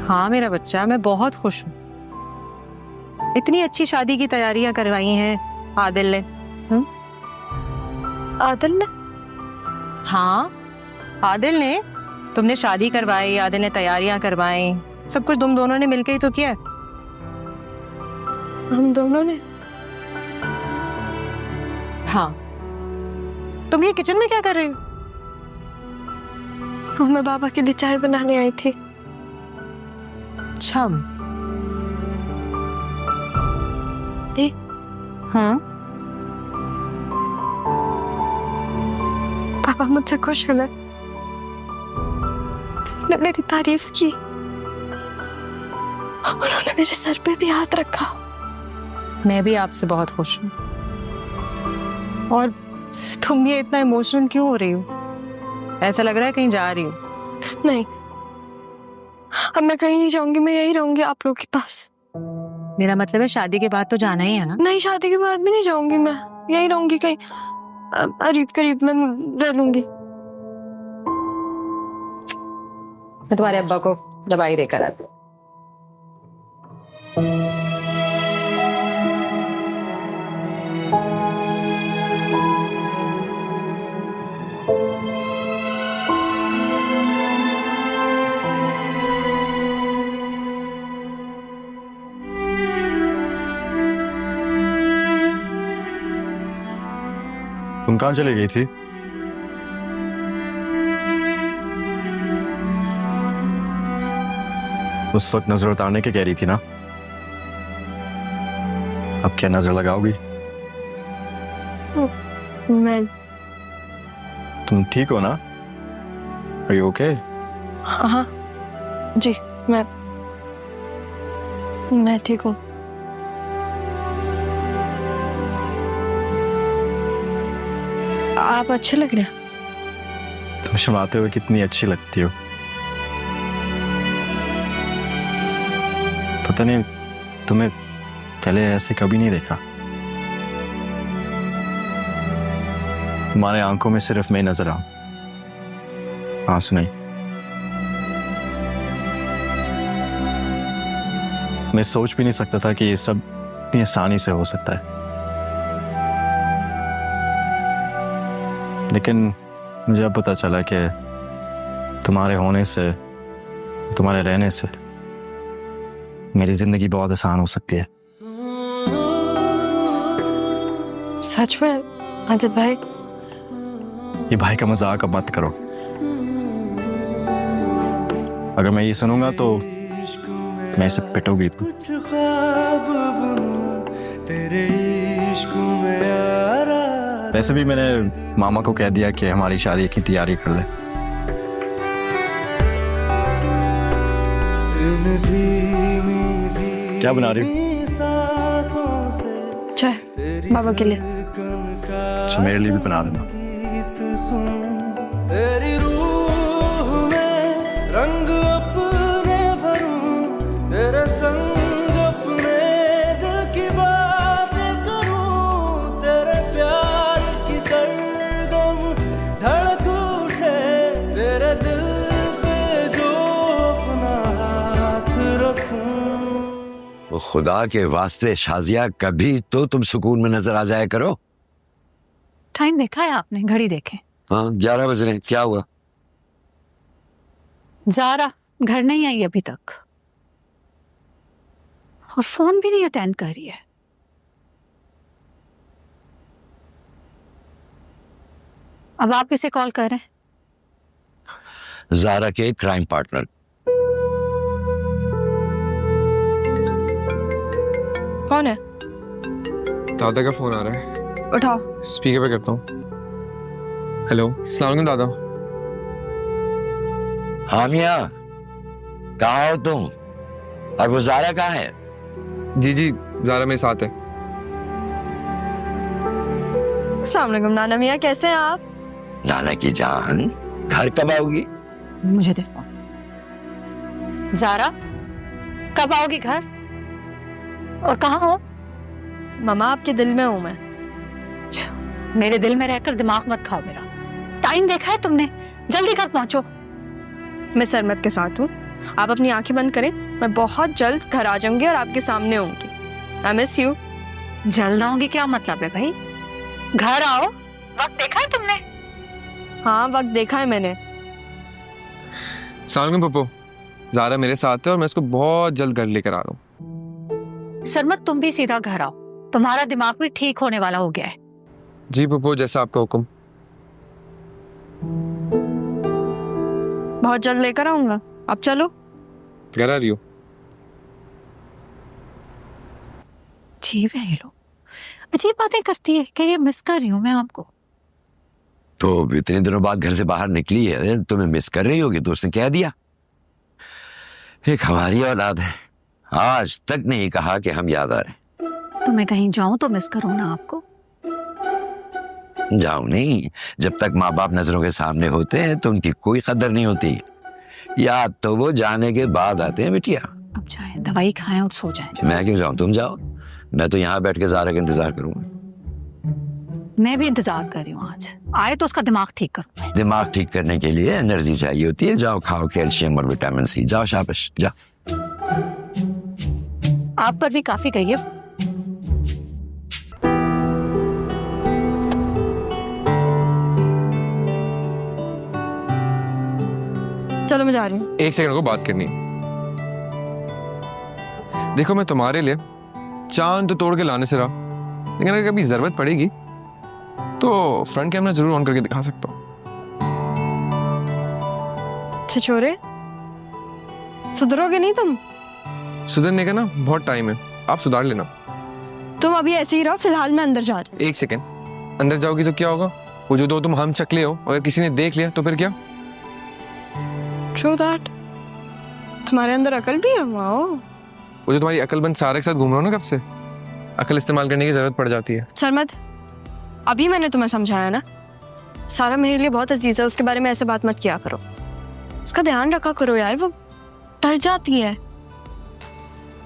हाँ मेरा बच्चा, मैं बहुत खुश हूँ। इतनी अच्छी शादी की तैयारियां करवाई हैं आदिल ने। आदिल ने? हाँ आदिल ने। तुमने शादी करवाई, आदिल ने तैयारियां करवाई, सब कुछ तुम दोनों ने मिलकर ही तो किया है। हम दोनों ने? हाँ। तुम ये किचन में क्या कर रही हो? मैं बाबा के लिए चाय बनाने आई थी। अच्छा। हाँ। पापा मुझसे खुश है ना? उन्होंने मेरी तारीफ की, उन्होंने मेरे सर पे भी हाथ रखा। मैं भी आपसे बहुत खुश हूँ। और तुम ये इतना इमोशनल क्यों हो रही हो? ऐसा लग रहा है कहीं जा रही हो। नहीं, अब मैं कहीं नहीं जाऊंगी, मैं यही रहूंगी आप लोगों के पास। मेरा मतलब है शादी के बाद तो जाना ही है ना? नहीं, शादी के बाद भी नहीं जाऊंगी, मैं यही रहूंगी, कहीं करीब करीब में रह लूंगी। मैं तुम्हारे अब्बा को दवाई देकर आती हूँ। तुम कहाँ चली गई थी? उस वक्त नजर उतारने के कह रही थी ना? अब क्या नजर लगाओगी? मैं तुम ठीक हो ना? Are you okay? हाँ जी, मैं ठीक हूँ। आप अच्छे लग रहे हैं। तुम शर्माते हुए कितनी अच्छी लगती हो। पता नहीं तुम्हें पहले ऐसे कभी नहीं देखा। तुम्हारे आंखों में सिर्फ मैं नजर आऊं, आंसू नहीं। मैं सोच भी नहीं सकता था कि ये सब इतनी आसानी से हो सकता है, लेकिन मुझे अब पता चला कि तुम्हारे होने से, तुम्हारे रहने से मेरी जिंदगी बहुत आसान हो सकती है। सच में अजित भाई? ये भाई का मजाक अब मत करो। अगर मैं ये सुनूंगा तो मैं इसे पिटोगी तुम। वैसे भी मैंने मामा को कह दिया कि हमारी शादी की तैयारी कर ले। क्या बना रही हो? चाय बाबा के लिए। अच्छा, मेरे लिए भी बना देना। तेरी रूह में रंग अपने भरूं, तेरे संग अपने दिल की बातें करूं, तेरे प्यार की सरगम धड़क उठे, तेरे दिल पे जो अपना हाथ रखूं। वो खुदा के वास्ते शाजिया, कभी तो तुम सुकून में नजर आ जाया करो। टाइम देखा है आपने? घड़ी देखे? हाँ 11 बज रहे हैं। क्या हुआ? ज़ारा घर नहीं आई अभी तक और फोन भी नहीं अटेंड कर रही है। अब आप किसे कॉल कर रहे हैं? ज़ारा के क्राइम पार्टनर। कौन है? दादा का फोन आ रहा है, उठाओ। स्पीकर पे करता हूँ। हेलो, अस्सलाम वालेकुम दादा। हाँ मियाँ, कहाँ हो तुम? और वो ज़ारा कहाँ है? जी जी, ज़ारा मेरे साथ है। अस्सलाम वालेकुम नाना मियाँ, कैसे हैं आप? नाना की जान, घर कब आओगी? मुझे दे फोन। ज़ारा, कब आओगी घर? और कहाँ हो? मामा आपके दिल में हूं मैं। मेरे दिल में रहकर दिमाग मत खाओ मेरा। टाइम देखा है तुमने? जल्दी घर पहुंचो। मैं सरमत के साथ हूँ, आप अपनी आंखें बंद करें, मैं बहुत जल्द घर आ जाऊंगी और आपके सामने होंगी। I miss you. जल्द आऊंगी क्या मतलब है भाई? घर आओ, वक्त देखा है तुमने? हाँ, वक्त देखा है मैंने। सलाम अलैकुम पप्पू, ज़ारा मेरे साथ है और मैं इसको बहुत जल्द घर लेकर आ रहा हूँ। सरमत तुम भी सीधा घर आओ, तुम्हारा दिमाग भी ठीक होने वाला हो गया है। जी पप्पू, जैसा आपका हुक्म। बहुत जल्द लेकर आऊंगा, अब चलो। घर आ रही हो? अजीब है ये लोग, अजीब बातें करती है, कह रही है मिस कर रही हूँ मैं आपको। तो इतने दिनों बाद घर से बाहर निकली है, तुम्हें मिस कर रही होगी तो उसने कह दिया। एक हमारी औलाद है, आज तक नहीं कहा कि हम याद आ रहे हैं। तो मैं कहीं जाऊं तो मिस करूं ना आपको? जाओ नहीं, जब तक माँ बाप नजरों के सामने होते हैं तो उनकी कोई कदर नहीं होती। याद तो वो जाने के बाद आते हैं बिटिया। अब जाए, दवाई खाएं और सो जाएं। मैं क्यों जाऊं, तुम जाओ। मैं तो यहाँ बैठ के ज़ारा का इंतजार करूंगा। मैं भी इंतजार कर रही हूँ, आज आए तो उसका दिमाग ठीक करूँ। दिमाग ठीक करने के लिए एनर्जी चाहिए होती है। जाओ खाओ कैल्शियम और विटामिन सी, जाओ शाबाश जाओ। आप पर भी काफी गई है। चलो मैं जा रही हूँ। एक सेकंड को बात करनी है। देखो मैं तुम्हारे लिए चांद तो तोड़ के लाने से रहा, लेकिन अगर कभी जरूरत पड़ेगी तो फ्रंट कैमरा जरूर ऑन करके दिखा सकता हूँ। छिछोरे, सुधरोगे नहीं तुम? सुधरने का ना बहुत टाइम है, आप सुधार लेना। तुम अभी ऐसे ही रहो, फिलहाल मैं अंदर जा रही हूँ। एक सेकंड, अंदर जाओगी तो क्या होगा? वो जो दो तुम हम चकले हो, अगर किसी ने देख लिया तो फिर क्या? True that. तुम्हारे अंदर अकल भी है? वाओ। वो जो तुम्हारी अकलमंद सारे के साथ घूम रहे हो ना, कब से अकल इस्तेमाल करने की जरूरत पड़ जाती है। सरमत, अभी मैंने तुम्हें समझाया ना, सारा मेरे लिए बहुत अजीज है, उसके बारे में ऐसे बात मत किया करो। उसका ध्यान रखा करो यार, वो डर जाती है।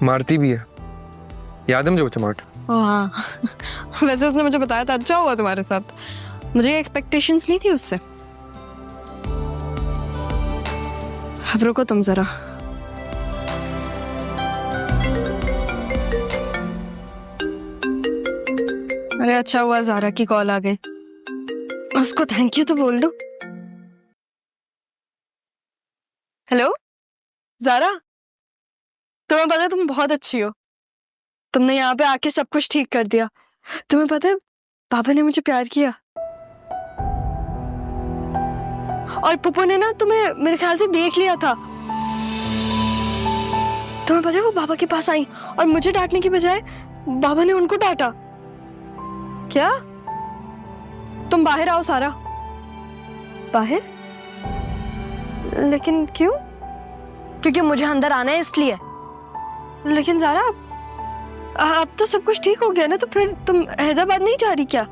मारती भी है, याद है मुझे वो चमाट। ओ हाँ वैसे उसने मुझे बताया था, अच्छा हुआ तुम्हारे साथ, मुझे एक्सपेक्टेशंस नहीं थी उससे। अब रुको तुम जरा। अरे अच्छा हुआ ज़ारा की कॉल आ गई, उसको थैंक यू तो बोल दो। हेलो ज़ारा, तुम्हें पता है तुम बहुत अच्छी हो, तुमने यहाँ पे आके सब कुछ ठीक कर दिया। तुम्हें पता है पापा ने मुझे प्यार किया, और पप्पू ने ना तुम्हें मेरे ख्याल से देख लिया था। तुम्हें पता है वो बाबा के पास आई और मुझे डांटने की बजाय बाबा ने उनको डांटा। क्या? तुम बाहर आओ सारा। बाहर? लेकिन क्यों? क्योंकि मुझे अंदर आना है इसलिए। लेकिन ज़ारा अब तो सब कुछ ठीक हो गया ना, तो फिर तुम हैदराबाद नहीं जा रही क्या?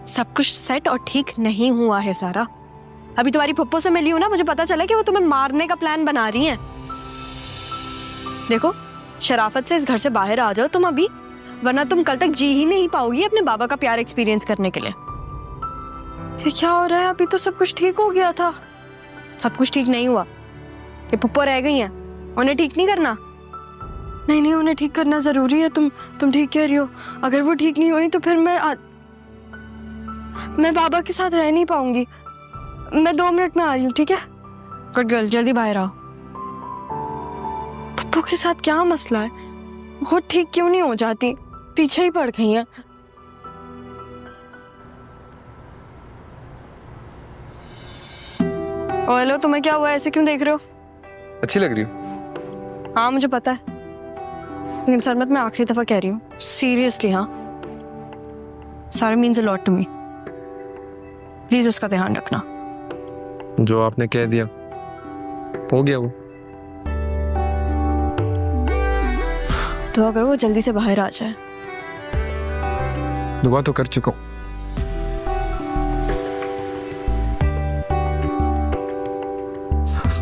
सब कुछ सेट और ठीक नहीं हुआ है सारा। अभी तुम्हारी पप्पो से मिली हूं ना, मुझे पता चला कि वो तुम्हें मारने का प्लान बना रही हैं। देखो शराफत से इस घर से बाहर आ जाओ तुम अभी, वरना तुम कल तक जी ही नहीं पाओगी अपने बाबा का प्यार एक्सपीरियंस करने के लिए। ये क्या हो रहा है? अभी तो सब कुछ ठीक हो गया था। सब कुछ ठीक नहीं हुआ, ये पप्पो रह गई हैं, उन्हें ठीक नहीं करना। नहीं नहीं, उन्हें ठीक करना जरूरी है। तुम ठीक कह रही हो। अगर वो ठीक नहीं हुई तो फिर मैं बाबा के साथ रह नहीं पाऊंगी। मैं 2 मिनट में आ रही हूँ, ठीक है? गुड गर्ल, जल्दी बाहर आओ। पप्पू के साथ क्या मसला है? वो ठीक क्यों नहीं हो जाती? पीछे ही पड़ गई हैं। ओ हेलो, तुम्हें क्या हुआ? ऐसे क्यों देख रहे हो? अच्छी लग रही हो। हाँ मुझे पता है, लेकिन सरमत मैं आखिरी दफा कह रही हूँ, सीरियसली। हाँ, सारा means a lot to me. Please उसका ध्यान रखना। जो आपने कह दिया हो गया वो। तो अगर वो जल्दी से बाहर आ जाए। दुआ तो कर चुका हूं।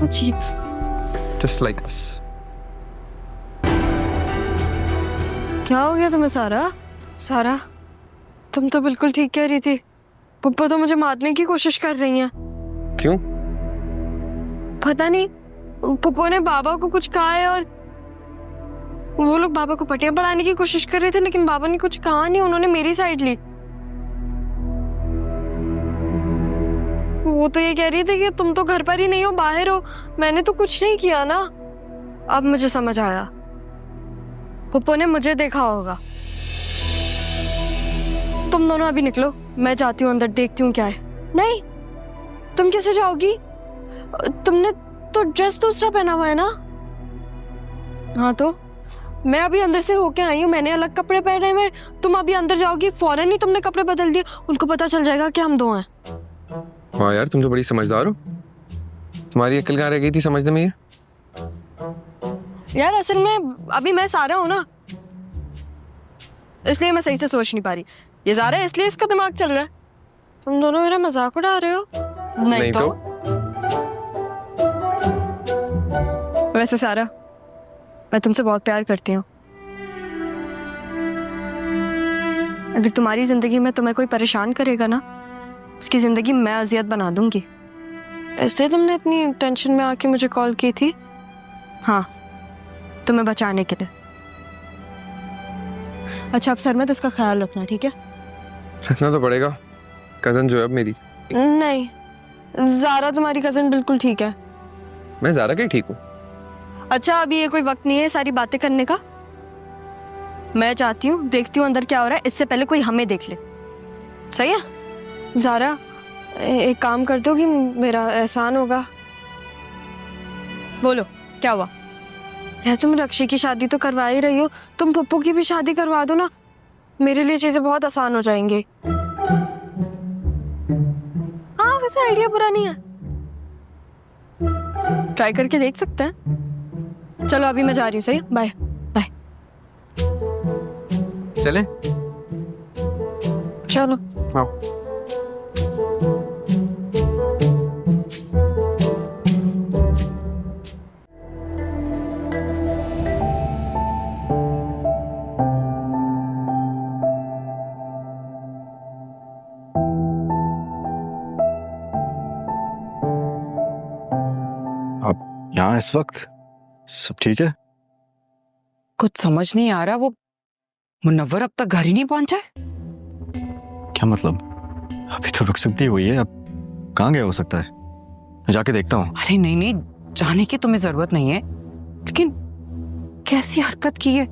So cheap. Just like us. क्या हो गया तुम्हें सारा? सारा, तुम तो बिल्कुल ठीक कह रही थी। पप्पा तो मुझे मारने की कोशिश कर रही हैं। क्यों? पता नहीं, पप्पा ने बाबा को कुछ कहा है और वो लोग बाबा को पटियां पढ़ाने की कोशिश कर रहे थे, लेकिन बाबा ने कुछ कहा नहीं, उन्होंने मेरी साइड ली। वो तो ये कह रही थी कि तुम तो घर पर ही नहीं हो, बाहर हो। मैंने तो कुछ नहीं किया ना। अब मुझे समझ आया, पप्पो ने मुझे देखा होगा। तुम दोनों अभी निकलो, मैं जाती हूँ अंदर, देखती हूँ क्या है। नहीं, तुम कैसे जाओगी? तुमने तो ड्रेस दूसरा पहना हुआ है ना? हाँ तो मैं अभी अंदर से होके आई हूँ, मैंने अलग कपड़े पहने हुए। तुम अभी अंदर जाओगी, फौरन ही तुमने कपड़े बदल दिए, उनको पता चल जाएगा कि हम दो हैं। वाह यार, तुम तो बड़ी समझदार हो। तुम्हारी अक्ल कहाँ रह गई थी समझने में? ये यार असल में अभी मैं सारा हूँ ना, इसलिए मैं सही से सोच नहीं पा रही। ये सारा है इसलिए इसका दिमाग चल रहा है। तुम दोनों मेरा मजाक उड़ा रहे हो। नहीं तो? वैसे सारा, मैं तुमसे बहुत प्यार करती हूँ। अगर तुम्हारी जिंदगी में तुम्हें कोई परेशान करेगा ना, उसकी जिंदगी मैं अजियत बना दूंगी। इसलिए तुमने इतनी टेंशन में आके मुझे कॉल की थी। हाँ, तुम्हें बचाने के लिए। अच्छा, अब सरमत इसका ख्याल रखना, ठीक है? रखना तो पड़ेगा, कजन जो है अब मेरी। नहीं, ज़ारा तुम्हारी कजन बिल्कुल ठीक है। मैं ज़ारा के ठीक हूँ। अच्छा, अभी ये कोई वक्त नहीं है सारी बातें करने का। मैं चाहती हूँ, देखती हूँ अंदर क्या हो रहा है, इससे पहले कोई हमें देख ले। सही है? ज़ारा, एक काम कर दो कि मेरा एहसान होगा। बोलो, क्या हुआ? यार तुम रक्षी की शादी तो करवा ही रही हो, तुम पप्पू की भी शादी करवा दो ना, मेरे लिए चीजें बहुत आसान हो जाएंगी। हाँ, वैसे आइडिया बुरा नहीं है, ट्राई करके देख सकते हैं। चलो अभी मैं जा रही हूँ। सही है, बाय बाय। चलें? चलो आओ। यहाँ इस वक्त सब ठीक है? कुछ समझ नहीं आ रहा, वो मुनव्वर अब तक घर ही नहीं पहुंचा है। क्या मतलब? अभी तो रुखसती हुई है, अब कहाँ गया हो सकता है? मैं जाके देखता हूँ। अरे नहीं नहीं, जाने की तुम्हें जरूरत नहीं है, लेकिन कैसी हरकत की है।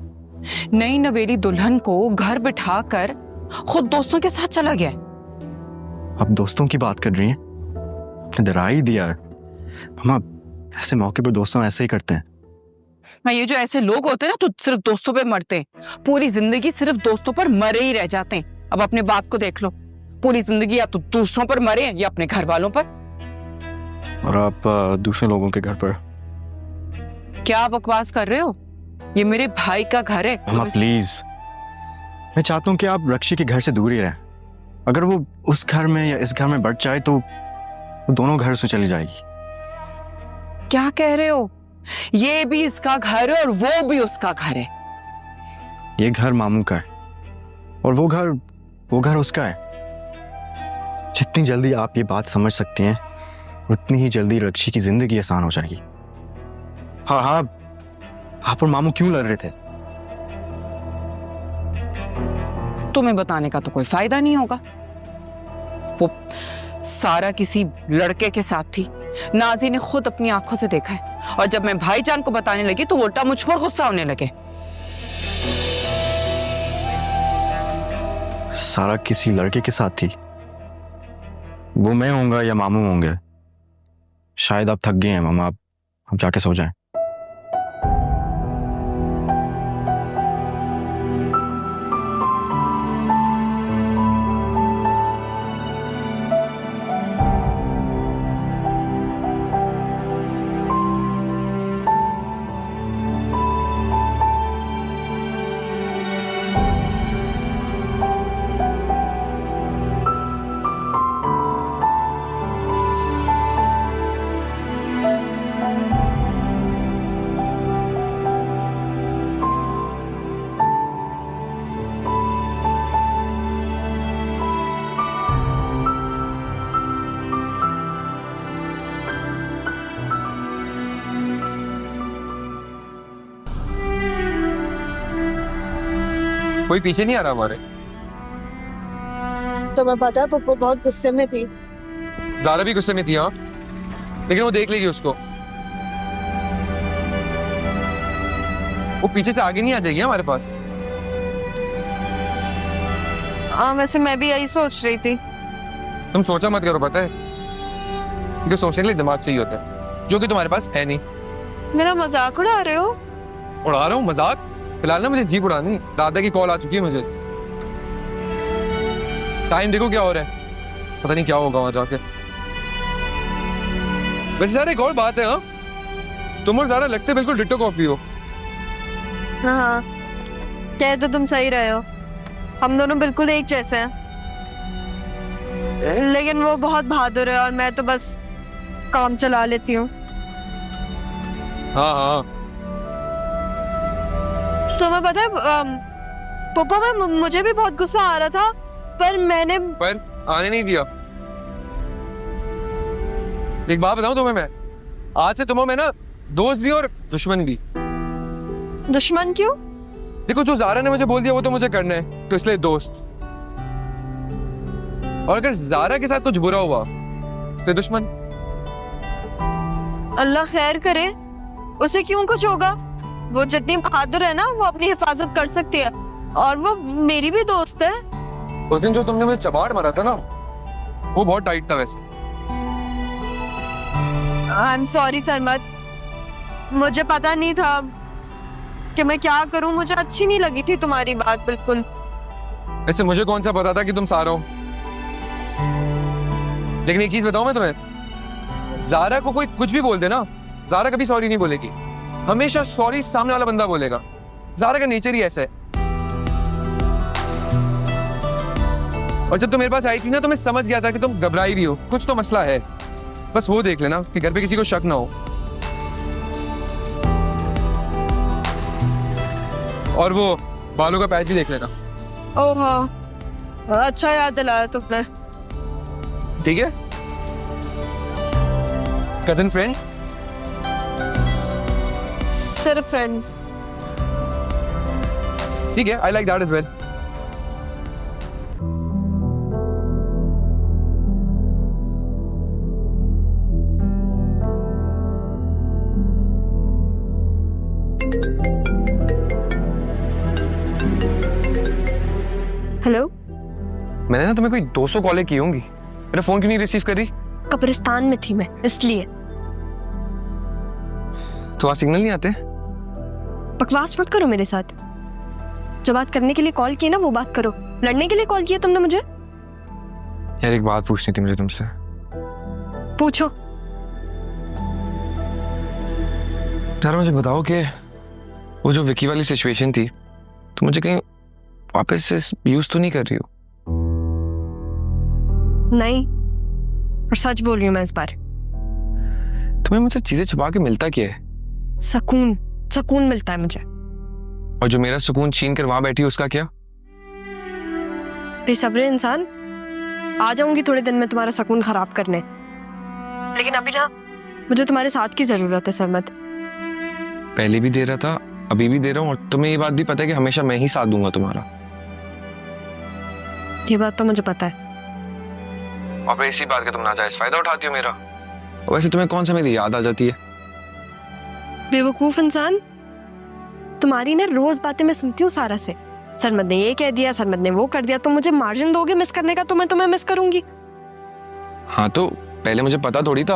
नई नवेली दुल्हन को घर बिठा कर खुद दोस्तों के साथ चला गया। अब दोस्तों की बात कर रही हैं? आपने डरा ही दिया है। हम ऐसे मौके पर दोस्तों ऐसे ही करते हैं। हाँ, ये जो ऐसे लोग होते हैं ना, तो सिर्फ दोस्तों पे मरते हैं, पूरी जिंदगी सिर्फ दोस्तों पर मरे ही रह जाते हैं। अब अपने बाप को देख लो, पूरी जिंदगी या तो दूसरों पर मरे या अपने घर वालों पर। और आप दूसरे लोगों के घर पर? क्या बकवास कर रहे हो? ये मेरे भाई का घर है। मामा प्लीज, मैं चाहता हूँ कि आप रक्षी के घर से दूर ही रहें। अगर वो उस घर में या इस घर में बढ़ जाए तो वो दोनों घर से चली जाएगी। क्या कह रहे हो? ये भी इसका घर है और वो भी उसका घर है। ये घर मामू का है और वो घर उसका है। जितनी जल्दी आप ये बात समझ सकते हैं, उतनी ही जल्दी रक्षी की जिंदगी आसान हो जाएगी। हाँ हाँ, आप और मामू क्यों लड़ रहे थे? तुम्हें बताने का तो कोई फायदा नहीं होगा। वो सारा किसी लड़के के साथ थी, नाजी ने खुद अपनी आंखों से देखा है, और जब मैं भाईजान को बताने लगी तो उल्टा मुझ पर गुस्सा होने लगे। सारा किसी लड़के के साथ थी? वो मैं होऊंगा या मामू होंगे? शायद आप थक गए हैं मामा, आप जाके सो जाएं। कोई पीछे नहीं आ रहा हमारे। तो मैं पता है पप्पू बहुत गुस्से में थी। ज़ारा भी गुस्से में थी, हाँ, लेकिन वो देख लेगी उसको। वो पीछे से आगे नहीं आ जाएगी हमारे पास। हाँ वैसे मैं भी यही सोच रही थी। तुम सोचा मत करो, पता है, क्योंकि सोचने के लिए दिमाग चाहिए होता है, जो कि तुम्हारे पास है नहीं। मेरा मजाक उड़ा रहे हो? उड़ा रहा हूँ मजाक? फिलहाल ना मुझे जीप उड़ानी, दादा की कॉल आ चुकी है मुझे। टाइम देखो क्या हो रहा है, पता नहीं क्या होगा वहां जाके। वैसे सारा एक और बात है, हाँ, तुम और ज़ारा लगते बिल्कुल डिट्टो कॉपी हो। हाँ कह तो तुम सही रहे हो, हम दोनों बिल्कुल एक जैसे हैं। लेकिन वो बहुत बहादुर है और मैं तो बस काम चला लेती हूँ। हाँ हाँ, तुम्हें पता है पापा में मुझे भी बहुत गुस्सा आ रहा था, पर मैंने आने नहीं दिया। एक बात बताऊं तुम्हें मैं, आज से तुम्हें मैं ना दोस्त भी और दुश्मन भी। दुश्मन क्यों? देखो जो ज़ारा ने मुझे बोल दिया वो तो मुझे करना है, तो इसलिए दोस्त। और अगर ज़ारा के साथ कुछ बुरा हुआ इसलिए दुश्मन। अल्लाह खैर करे, उसे क्यों कुछ होगा? वो जितनी बहादुर है ना वो अपनी हिफाजत कर सकती है, और वो मेरी भी दोस्त है। उस दिन जो तुमने मुझे चबाड़ मारा था ना, वो बहुत टाइट था वैसे। आई एम सॉरी सरमत, मुझे पता नहीं था कि मैं क्या करूं। मुझे अच्छी नहीं लगी थी तुम्हारी बात बिल्कुल। वैसे मुझे कौन सा पता था कि तुम सारा हो। लेकिन एक चीज बताऊं मैं तुम्हें, ज़ारा को कोई कुछ भी बोल दे ना, ज़ारा कभी सॉरी नहीं बोलेगी, हमेशा सॉरी सामने वाला बंदा बोलेगा। ज़ारा का नेचर ही ऐसा है। और जब तुम मेरे पास आई थी ना तो मैं समझ गया था कि तुम घबराई भी हो, कुछ तो मसला है। बस वो देख लेना कि घर पे किसी को शक ना हो। और वो बालों का पैच भी देख लेना। ओह हाँ, अच्छा याद दिलाया तुमने। ठीक है, कजन फ्रेंड, सिर्फ फ्रेंड्स। ठीक है, I like that as well. Hello, मैंने ना तुम्हें कोई 200 कॉलें की होंगी, मेरा फोन क्यों नहीं रिसीव कर रही? कब्रिस्तान में थी मैं इसलिए। तो आज सिग्नल नहीं आते? बकवास मत करो मेरे साथ। जो बात करने के लिए कॉल की ना वो बात करो, लड़ने के लिए कॉल किया तुमने मुझे? यार एक बात पूछनी थी मुझे तुमसे। पूछो। ज़रा मुझे बताओ कि वो जो विकी वाली सिचुएशन थी, तो मुझे कहीं वापस से यूज तो नहीं कर रही हो? नहीं, और सच बोल रही हूँ मैं इस बार। तुम्हें मुझसे चीजें छुपा के मिलता क्या है? सुकून, सुकून मिलता है मुझे। और जो मेरा सुकून छीन कर वहां बैठी उसका क्या? बेसब्रे इंसान, आ जाऊंगी थोड़े दिन में तुम्हारा सुकून खराब करने, लेकिन अभी ना मुझे तुम्हारे साथ की जरूरत है सरमत। पहले भी दे रहा था, अभी भी दे रहा हूँ, और तुम्हें ये बात भी पता है कि हमेशा मैं ही साथ दूंगा तुम्हारा। ये बात तो मुझे पता है। और फिर इसी बात का तुम नाजायज फायदा उठाती हो मेरा। और वैसे तुम्हें कौन सा मेरी याद आ जाती है? बेवकूफ इंसान, तुम्हारी ना रोज बातें मैं सुनती हूँ सारा से। सरमत ने ये कह दिया, सरमत ने वो कर दिया, तो मुझे मार्जिन दोगे मिस करने का तो मैं तुम्हें मिस करूंगी। हाँ तो पहले मुझे पता थोड़ी था।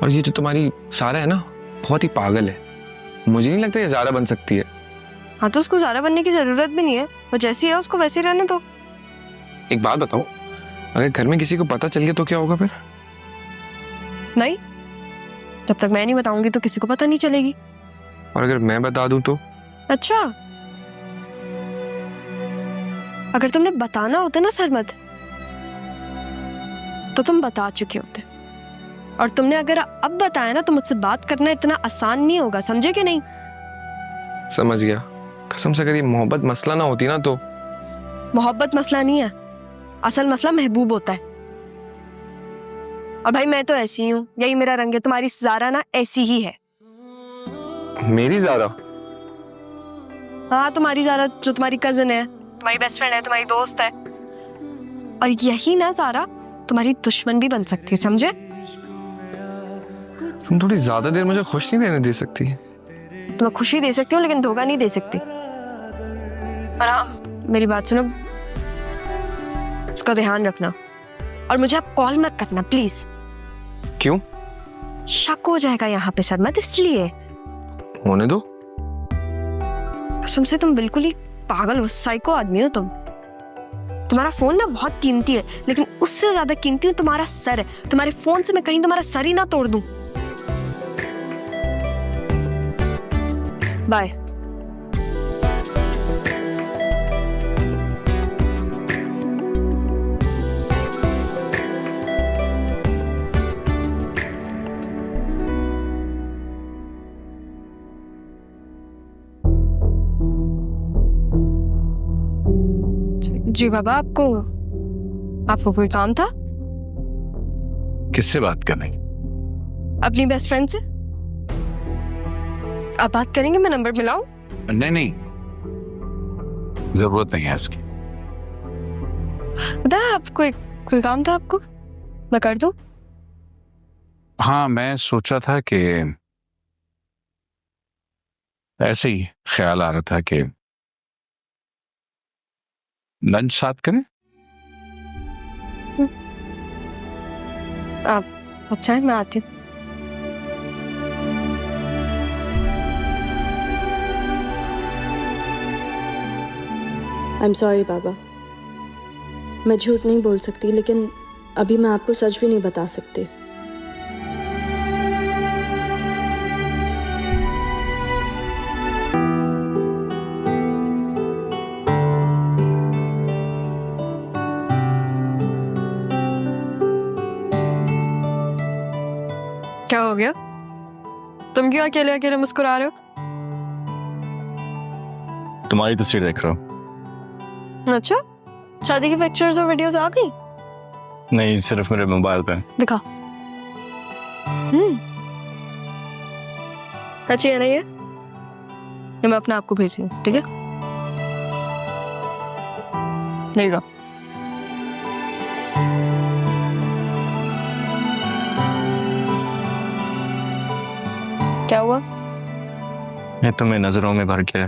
और ये जो तुम्हारी सारा है ना, बहुत ही पागल है। मुझे नहीं लगता ये ज़ारा बन सकती है। हाँ तो उसको ज़ारा बनने की जरूरत भी नहीं है, वो जैसी है उसको वैसे रहने दो। एक बात बताओ, अगर घर में किसी को पता चल गया तो क्या होगा फिर? नहीं, जब तक मैं नहीं बताऊंगी तो किसी को पता नहीं चलेगी। और अगर मैं बता दूं तो? अच्छा, अगर तुमने बताना होता ना सरमत, तो तुम बता चुके होते। और तुमने अगर अब बताया ना तो मुझसे बात करना इतना आसान नहीं होगा, समझे कि नहीं? समझ गया। कसम से अगर ये मोहब्बत मसला ना होती ना तो। मोहब्बत मसला नहीं है, असल मसला महबूब होता है। और भाई मैं तो ऐसी हूँ, यही मेरा रंग है। तुम्हारी ज़ारा ना ऐसी ही है। मेरी ज़ारा? हाँ, तुम्हारी ज़ारा जो तुम्हारी कजन है, तुम्हारी बेस्ट फ्रेंड है, तुम्हारी दोस्त है, और यही ना ज़ारा तुम्हारी दुश्मन भी बन सकती है, समझे? तुम थोड़ी ज्यादा देर मुझे खुश नहीं रहने दे सकती? तुम्हें खुशी दे सकती हूँ लेकिन धोखा नहीं दे सकती। और हाँ, मेरी बात सुनो, उसका ध्यान रखना और मुझे अब कॉल मत करना प्लीज। क्यों? शक हो जाएगा यहाँ पे सरमत, इसलिए। होने दो। कसम से तुम बिल्कुल ही पागल हो, साइको आदमी हो तुम। तुम्हारा फोन ना बहुत कीमती है, लेकिन उससे ज्यादा कीमती तुम्हारा सर है। तुम्हारे फोन से मैं कहीं तुम्हारा सर ही ना तोड़ दूं। बाय। जी बाबा, आपको कोई काम था? किससे बात करनी? अपनी बेस्ट फ्रेंड से। आप बात करेंगे, मैं नंबर मिलाऊं? नहीं, जरूरत नहीं है इसकी। बता, आपको कोई काम था आपको? मैं कर दूं? हाँ, मैं सोचा था कि ऐसे ही ख्याल आ रहा था कि लंच साथ करें। आप चाहें, मैं आती हूँ। आई एम सॉरी बाबा, मैं झूठ नहीं बोल सकती, लेकिन अभी मैं आपको सच भी नहीं बता सकती। क्या हो गया? तुम क्यों अकेले अकेले मुस्कुरा रहे हो? तुम्हारी तस्वीर देख रहा हूँ। अच्छा, शादी की पिक्चर्स और वीडियोस आ गई? नहीं, सिर्फ मेरे मोबाइल पे। दिखा। अच्छी है ना ये मैं अपने आप को भेज रही हूँ, ठीक है? देखो। क्या हुआ? मैं तुम्हें नजरों में भर के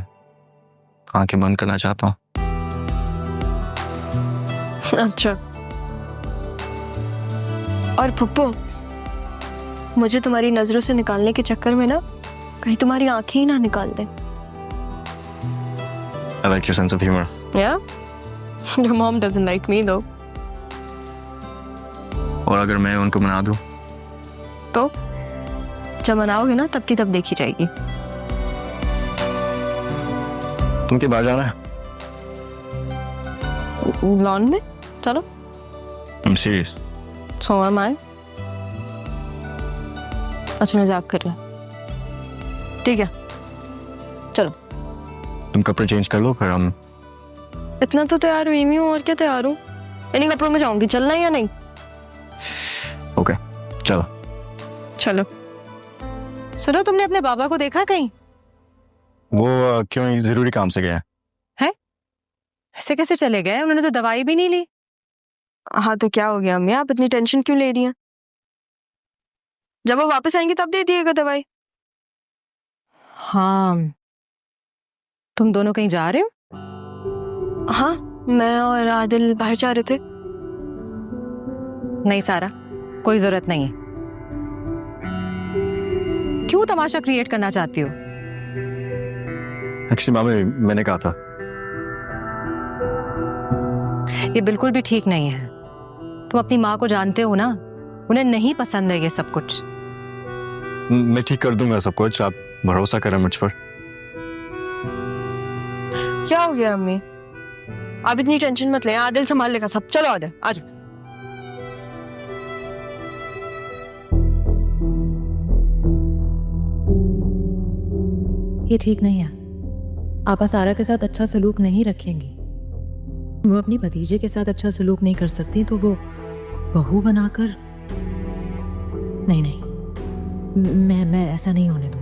आंखें बंद करना चाहता हूँ। अच्छा। और पुप्पो, मुझे तुम्हारी नजरों से निकालने के चक्कर में ना कहीं तुम्हारी आंखें ही ना निकाल दें। I like your sense of humor. Yeah? Your mom doesn't like me though. और अगर मैं उनको मना दूं? तो जब मनाओगे ना तब की तब देखी जाएगी। तुम के बाहर जाना है? लॉन में चलो। I'm serious. So am I. अच्छा, मजाक कर रहे हैं। ठीक है, चलो। तुम कपड़े चेंज कर लो, फिर हम। इतना तो तैयार हुई नहीं हूँ, और क्या तैयार हूँ? इन्हीं कपड़ों में जाऊंगी, चलना है या नहीं? ओके, चलो। चलो। सुनो, तुमने अपने बाबा को देखा कहीं? वो क्यों, जरूरी काम से गया है? ऐसे कैसे चले गए? उन्होंने तो दवाई भी नहीं ली। हाँ तो क्या हो गया अम्मी, आप इतनी टेंशन क्यों ले रही हैं? जब वो वापस आएंगे तब दे दिएगा दवाई। हाँ, तुम दोनों कहीं जा रहे हो? हाँ, मैं और आदिल बाहर जा रहे थे। नहीं सारा, कोई जरूरत नहीं है। क्यों तमाशा क्रिएट करना चाहती हो? एक्चुअली मामी, मैंने कहा था। ये बिल्कुल भी ठीक नहीं है। तुम अपनी माँ को जानते हो ना, उन्हें नहीं पसंद है ये सब कुछ। मैं ठीक कर दूंगा सब कुछ, आप भरोसा करें मुझ पर। क्या हो गया अम्मी? आप इतनी टेंशन मत लें, आदिल संभाल लेगा सब। चलो आदिल, आ जाओ। ये ठीक नहीं है। आपा सारा के साथ अच्छा सलूक नहीं रखेंगी। वो अपनी भतीजे के साथ अच्छा सलूक नहीं कर सकती तो वो बहू बनाकर। नहीं, मैं ऐसा नहीं होने दूंगी।